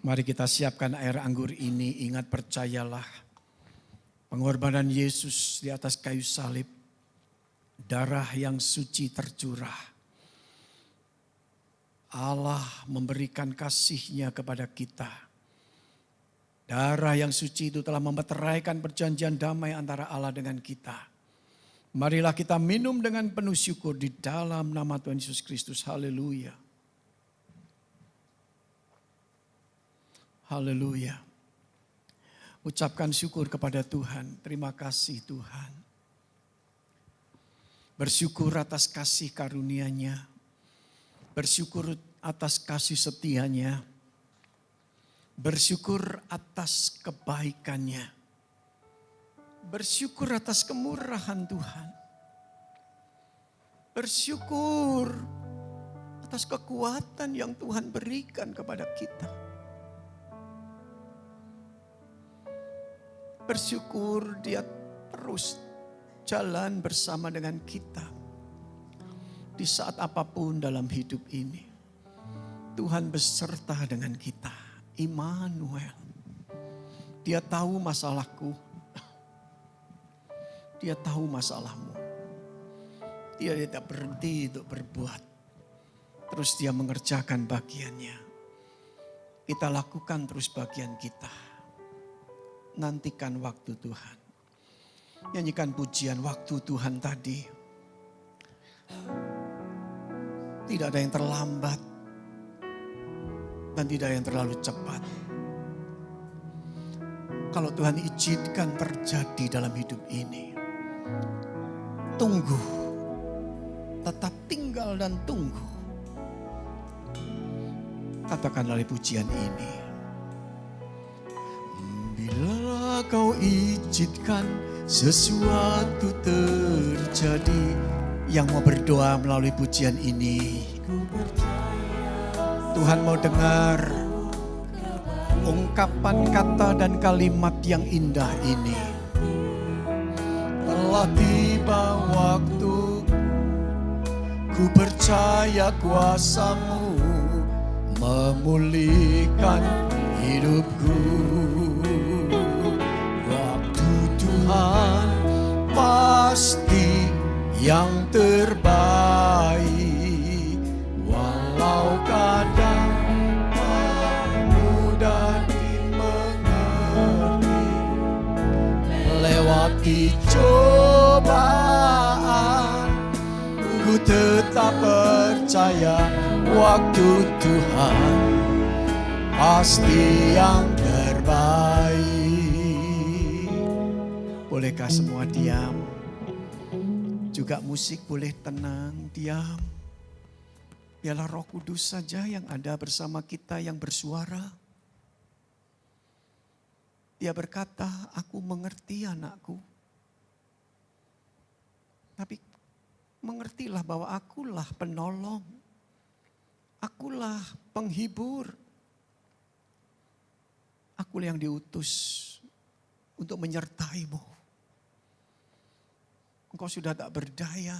Mari kita siapkan air anggur ini. Ingat, percayalah, pengorbanan Yesus di atas kayu salib, darah yang suci tercurah. Allah memberikan kasih-Nya kepada kita. Darah yang suci itu telah memeteraikan perjanjian damai antara Allah dengan kita. Marilah kita minum dengan penuh syukur di dalam nama Tuhan Yesus Kristus. Haleluya. Haleluya. Ucapkan syukur kepada Tuhan. Terima kasih Tuhan. Bersyukur atas kasih karunia-Nya. Bersyukur atas kasih setia-Nya. Bersyukur atas kebaikan-Nya. Bersyukur atas kemurahan Tuhan. Bersyukur atas kekuatan yang Tuhan berikan kepada kita. Bersyukur Dia terus jalan bersama dengan kita. Di saat apapun dalam hidup ini. Tuhan beserta dengan kita. Immanuel. Dia tahu masalahku. Dia tahu masalahmu. Dia tidak berhenti untuk berbuat. Terus Dia mengerjakan bagiannya. Kita lakukan terus bagian kita. Nantikan waktu Tuhan. Nyanyikan pujian waktu Tuhan tadi. Tidak ada yang terlambat. Dan tidak ada yang terlalu cepat. Kalau Tuhan izinkan terjadi dalam hidup ini. Tunggu. Tetap tinggal dan tunggu. Katakan oleh pujian ini. Bila Kau izinkan sesuatu terjadi. Yang mau berdoa melalui pujian ini. Tuhan mau dengar ungkapan kata dan kalimat yang indah ini. Telah tiba waktu, ku percaya kuasa-Mu memulihkan hidupku. Waktu Tuhan pasti yang terbaik. Walau kadang tak mudah dimengerti. Melewati cobaan, ku tetap percaya waktu Tuhan pasti yang terbaik. Bolehkah semua diam? Juga musik boleh tenang, diam. Biarlah Roh Kudus saja yang ada bersama kita yang bersuara. Dia berkata, aku mengerti anakku. Tapi mengertilah bahwa akulah penolong. Akulah penghibur. Akulah yang diutus untuk menyertaimu. Engkau sudah tak berdaya.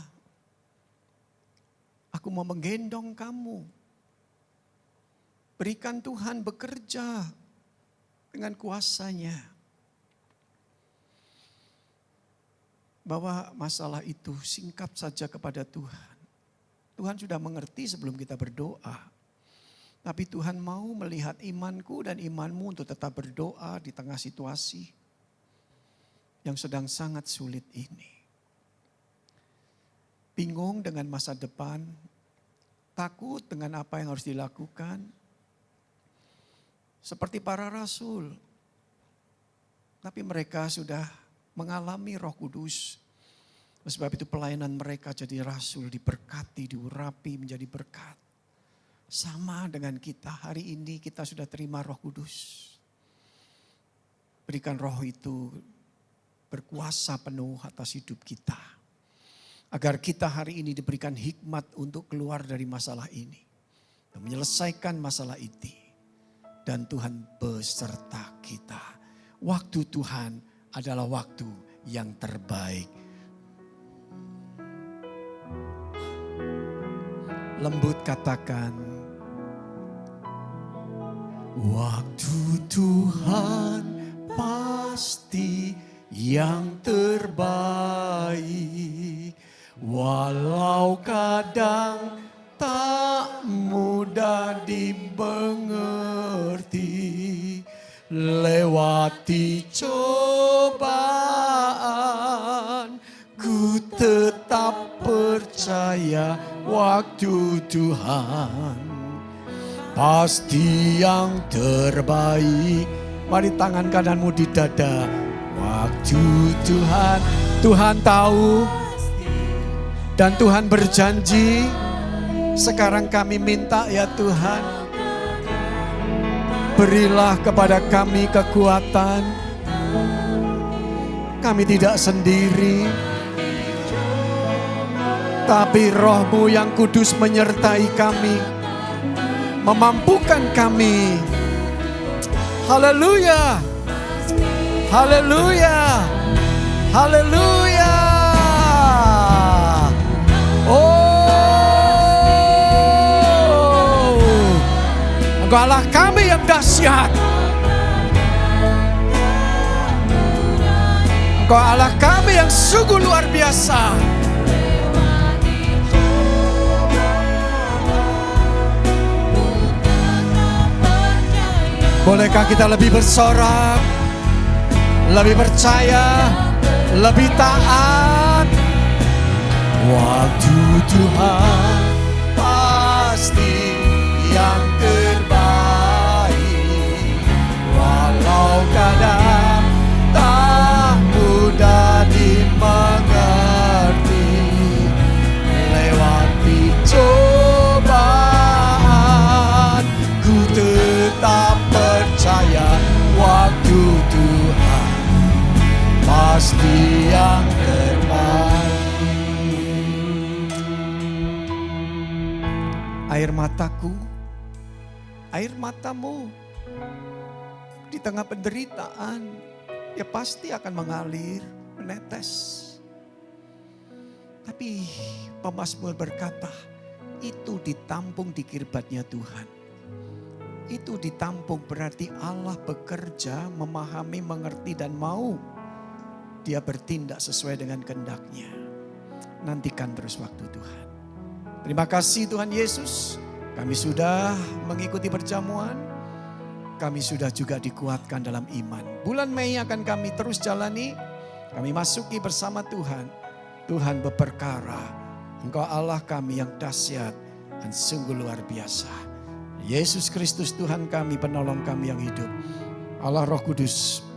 Aku mau menggendong kamu. Berikan Tuhan bekerja dengan kuasa-Nya. Bawa masalah itu singkap saja kepada Tuhan. Tuhan sudah mengerti sebelum kita berdoa. Tapi Tuhan mau melihat imanku dan imanmu untuk tetap berdoa di tengah situasi yang sedang sangat sulit ini. Bingung dengan masa depan, takut dengan apa yang harus dilakukan. Seperti para rasul. Tapi mereka sudah mengalami Roh Kudus. Sebab itu pelayanan mereka jadi rasul, diberkati, diurapi menjadi berkat. Sama dengan kita, hari ini kita sudah terima Roh Kudus. Berikan Roh itu berkuasa penuh atas hidup kita. Agar kita hari ini diberikan hikmat untuk keluar dari masalah ini. Dan menyelesaikan masalah ini. Dan Tuhan beserta kita. Waktu Tuhan adalah waktu yang terbaik. Lembut katakan, waktu Tuhan pasti yang terbaik. Walau kadang tak mudah dimengerti, lewati cobaan, ku tetap percaya waktu Tuhan pasti yang terbaik. Mari tangan kananmu di dada. Waktu Tuhan, Tuhan tahu dan Tuhan berjanji. Sekarang kami minta ya Tuhan, berilah kepada kami kekuatan. Kami tidak sendiri, tapi Roh-Mu yang kudus menyertai kami, memampukan kami. Haleluya, haleluya, haleluya. Oh, Engkau Allah kami yang dahsyat. Engkau Allah kami yang sungguh luar biasa. Bolehkah kita lebih bersorak, lebih percaya, lebih taat? Waktu Tuhan pasti yang terbaik. Walau kadang tak mudah dimengerti, lewati cobaan, ku tetap percaya waktu Tuhan pasti yang terbaik. Air mataku, air matamu di tengah penderitaan, ya pasti akan mengalir, menetes. Tapi pemazmur berkata, itu ditampung di kirbatnya Tuhan. Itu ditampung berarti Allah bekerja, memahami, mengerti dan mau Dia bertindak sesuai dengan kehendak-Nya. Nantikan terus waktu Tuhan. Terima kasih Tuhan Yesus, kami sudah mengikuti perjamuan, kami sudah juga dikuatkan dalam iman. Bulan Mei akan kami terus jalani, kami masuki bersama Tuhan. Tuhan berperkara, Engkau Allah kami yang dahsyat dan sungguh luar biasa. Yesus Kristus Tuhan kami, penolong kami yang hidup. Allah Roh Kudus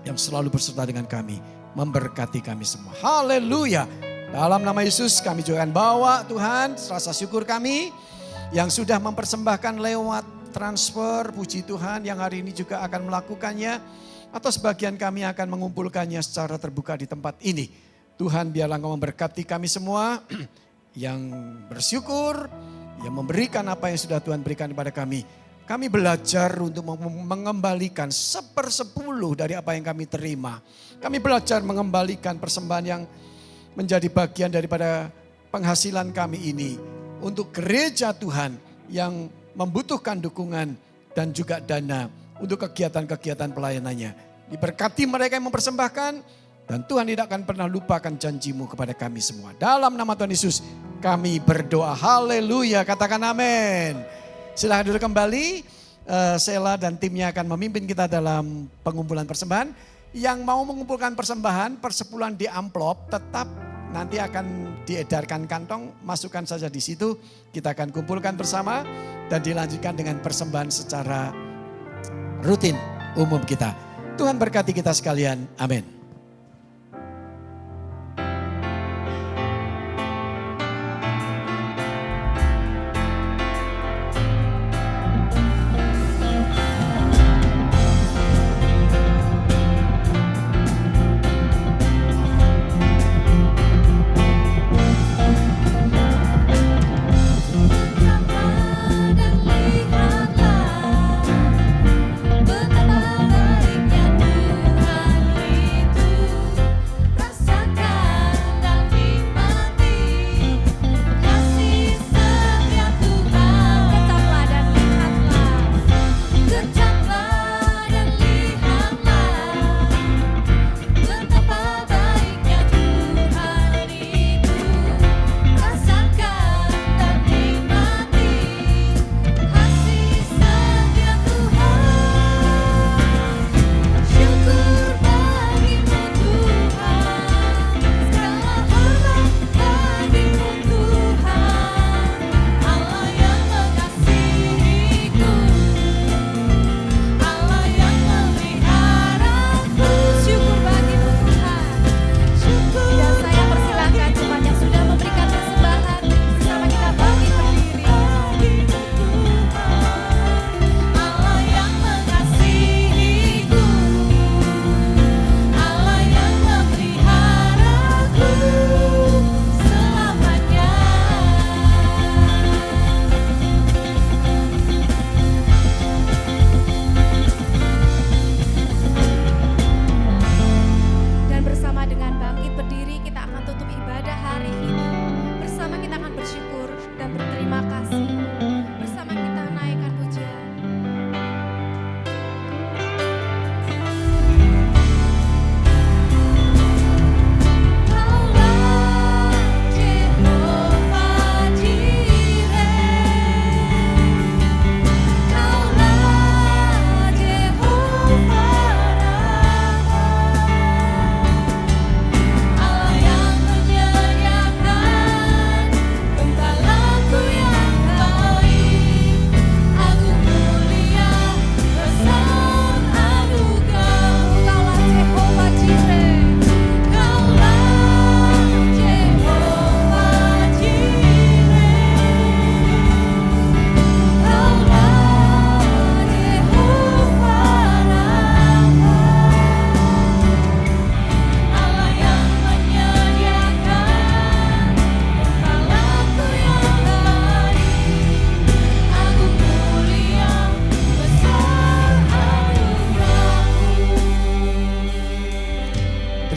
yang selalu berserta dengan kami, memberkati kami semua. Haleluya. Dalam nama Yesus kami juga akan bawa Tuhan rasa syukur kami yang sudah mempersembahkan lewat transfer, puji Tuhan yang hari ini juga akan melakukannya. Atau sebagian kami akan mengumpulkannya secara terbuka di tempat ini. Tuhan biarlah Engkau memberkati kami semua yang bersyukur, yang memberikan apa yang sudah Tuhan berikan kepada kami. Kami belajar untuk mengembalikan 1/10 dari apa yang kami terima. Kami belajar mengembalikan persembahan yang menjadi bagian daripada penghasilan kami ini untuk gereja Tuhan yang membutuhkan dukungan dan juga dana untuk kegiatan-kegiatan pelayanannya. Diberkati mereka yang mempersembahkan dan Tuhan tidak akan pernah lupakan janji-Mu kepada kami semua. Dalam nama Tuhan Yesus kami berdoa. Haleluya, katakan amin. Silahkan duduk kembali. Sela dan timnya akan memimpin kita dalam pengumpulan persembahan. Yang mau mengumpulkan persembahan, persepuluhan di amplop tetap nanti akan diedarkan kantong, masukkan saja di situ. Kita akan kumpulkan bersama dan dilanjutkan dengan persembahan secara rutin umum kita. Tuhan berkati kita sekalian. Amin.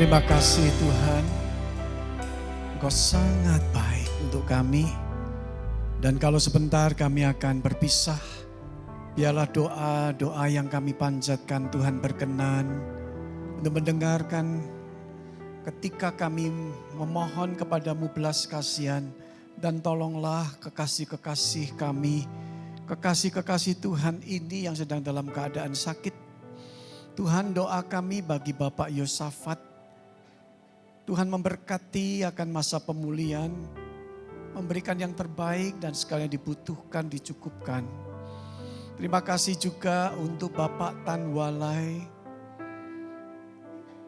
Terima kasih Tuhan, Engkau sangat baik untuk kami. Dan kalau sebentar kami akan berpisah, biarlah doa-doa yang kami panjatkan Tuhan berkenan untuk mendengarkan ketika kami memohon kepadamu belas kasihan. Dan tolonglah kekasih-kekasih kami, kekasih-kekasih Tuhan ini yang sedang dalam keadaan sakit. Tuhan, doa kami bagi Bapak Yosafat, Tuhan memberkati akan masa pemulihan, memberikan yang terbaik dan sekalian dibutuhkan, dicukupkan. Terima kasih juga untuk Bapak Tan Walai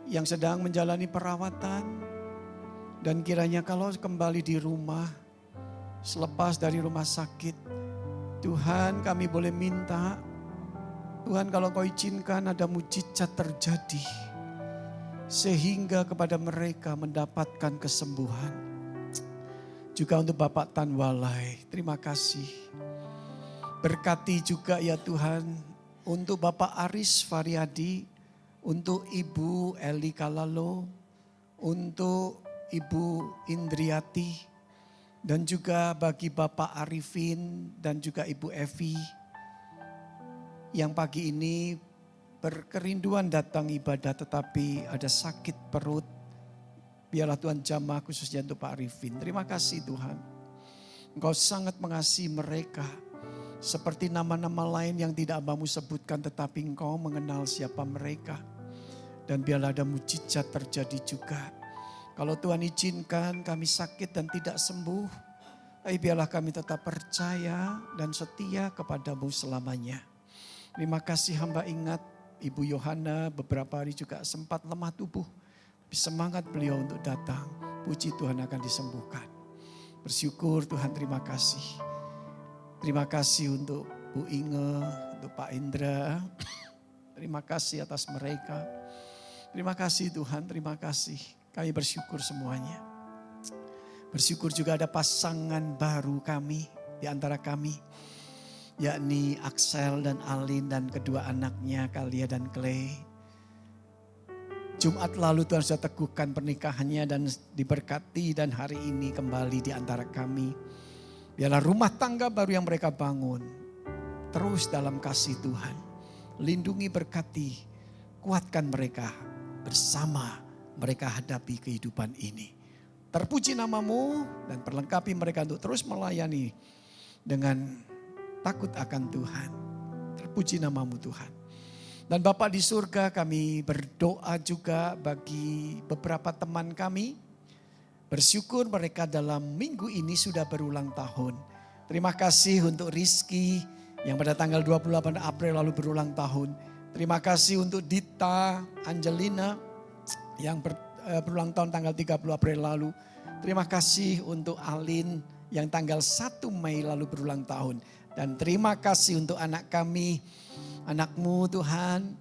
yang sedang menjalani perawatan. Dan kiranya kalau kembali di rumah, selepas dari rumah sakit, Tuhan kami boleh minta, Tuhan kalau Kau izinkan ada mujizat terjadi. Sehingga kepada mereka mendapatkan kesembuhan. Juga untuk Bapak Tan Walai, terima kasih. Berkati juga ya Tuhan untuk Bapak Aris Faryadi, untuk Ibu Eli Kalalo, untuk Ibu Indriati, Dan juga bagi Bapak Arifin dan juga Ibu Evi yang pagi ini berkerinduan datang ibadah tetapi ada sakit perut. Biarlah Tuhan jamah khususnya untuk Pak Arifin. Terima kasih Tuhan. Engkau sangat mengasihi mereka. Seperti nama-nama lain yang tidak Hamba-Mu sebutkan tetapi Engkau mengenal siapa mereka. Dan biarlah ada mujizat terjadi juga. Kalau Tuhan izinkan kami sakit dan tidak sembuh, tapi biarlah kami tetap percaya dan setia kepada-Mu selamanya. Terima kasih hamba ingat Ibu Yohana beberapa hari juga sempat lemah tubuh. Tapi semangat beliau untuk datang. Puji Tuhan akan disembuhkan. Bersyukur Tuhan, terima kasih. Terima kasih untuk Bu Inge, untuk Pak Indra. Terima kasih atas mereka. Terima kasih Tuhan, terima kasih. Kami bersyukur semuanya. Bersyukur juga ada pasangan baru kami di antara kami. Yakni Axel dan Alin dan kedua anaknya Kalia dan Clay. Jumat lalu Tuhan sudah teguhkan pernikahannya dan diberkati dan hari ini kembali di antara kami. Biarlah rumah tangga baru yang mereka bangun terus dalam kasih Tuhan. Lindungi, berkati, kuatkan mereka bersama mereka hadapi kehidupan ini. Terpuji nama-Mu dan perlengkapi mereka untuk terus melayani dengan takut akan Tuhan. Terpuji nama-Mu Tuhan. Dan Bapa di surga, kami berdoa juga bagi beberapa teman kami. Bersyukur mereka dalam minggu ini sudah berulang tahun. Terima kasih untuk Rizky yang pada tanggal 28 April lalu berulang tahun. Terima kasih untuk Dita Angelina yang berulang tahun tanggal 30 April lalu. Terima kasih untuk Alin yang tanggal 1 Mei lalu berulang tahun. Dan terima kasih untuk anak kami, anakmu Tuhan,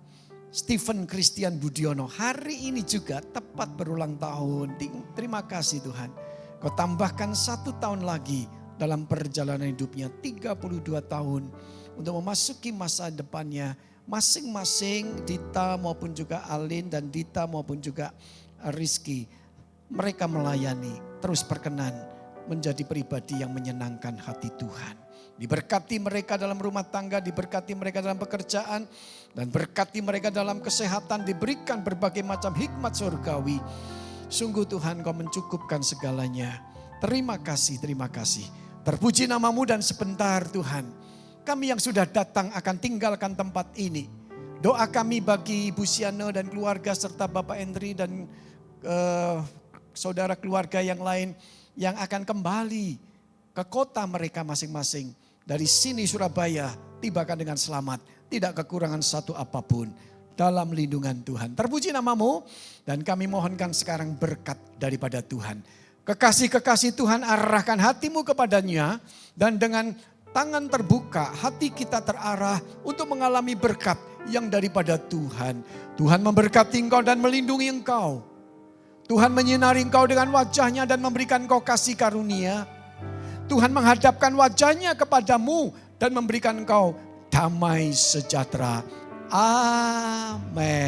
Stephen Christian Budiono. Hari ini juga tepat berulang tahun. Terima kasih Tuhan. Kau tambahkan 1 tahun lagi dalam perjalanan hidupnya. 32 tahun untuk memasuki masa depannya. Masing-masing Dita maupun juga Alin dan Dita maupun juga Rizky. Mereka melayani, terus berkenan menjadi pribadi yang menyenangkan hati Tuhan. Diberkati mereka dalam rumah tangga, diberkati mereka dalam pekerjaan, dan berkati mereka dalam kesehatan, diberikan berbagai macam hikmat surgawi. Sungguh Tuhan Kau mencukupkan segalanya. Terima kasih, terima kasih. Terpuji nama-Mu dan sebentar Tuhan, kami yang sudah datang akan tinggalkan tempat ini. Doa kami bagi Ibu Siano dan keluarga serta Bapak Endri dan saudara keluarga yang lain yang akan kembali ke kota mereka masing-masing. Dari sini Surabaya tibakan dengan selamat, tidak kekurangan satu apapun dalam lindungan Tuhan. Terpuji nama-Mu dan kami mohonkan sekarang berkat daripada Tuhan. Kekasih-kekasih Tuhan, arahkan hatimu kepadanya dan dengan tangan terbuka, hati kita terarah untuk mengalami berkat yang daripada Tuhan. Tuhan memberkati engkau dan melindungi engkau. Tuhan menyinari engkau dengan wajahnya dan memberikan engkau kasih karunia. Tuhan menghadapkan wajahnya kepadamu dan memberikan engkau damai sejahtera. Amin.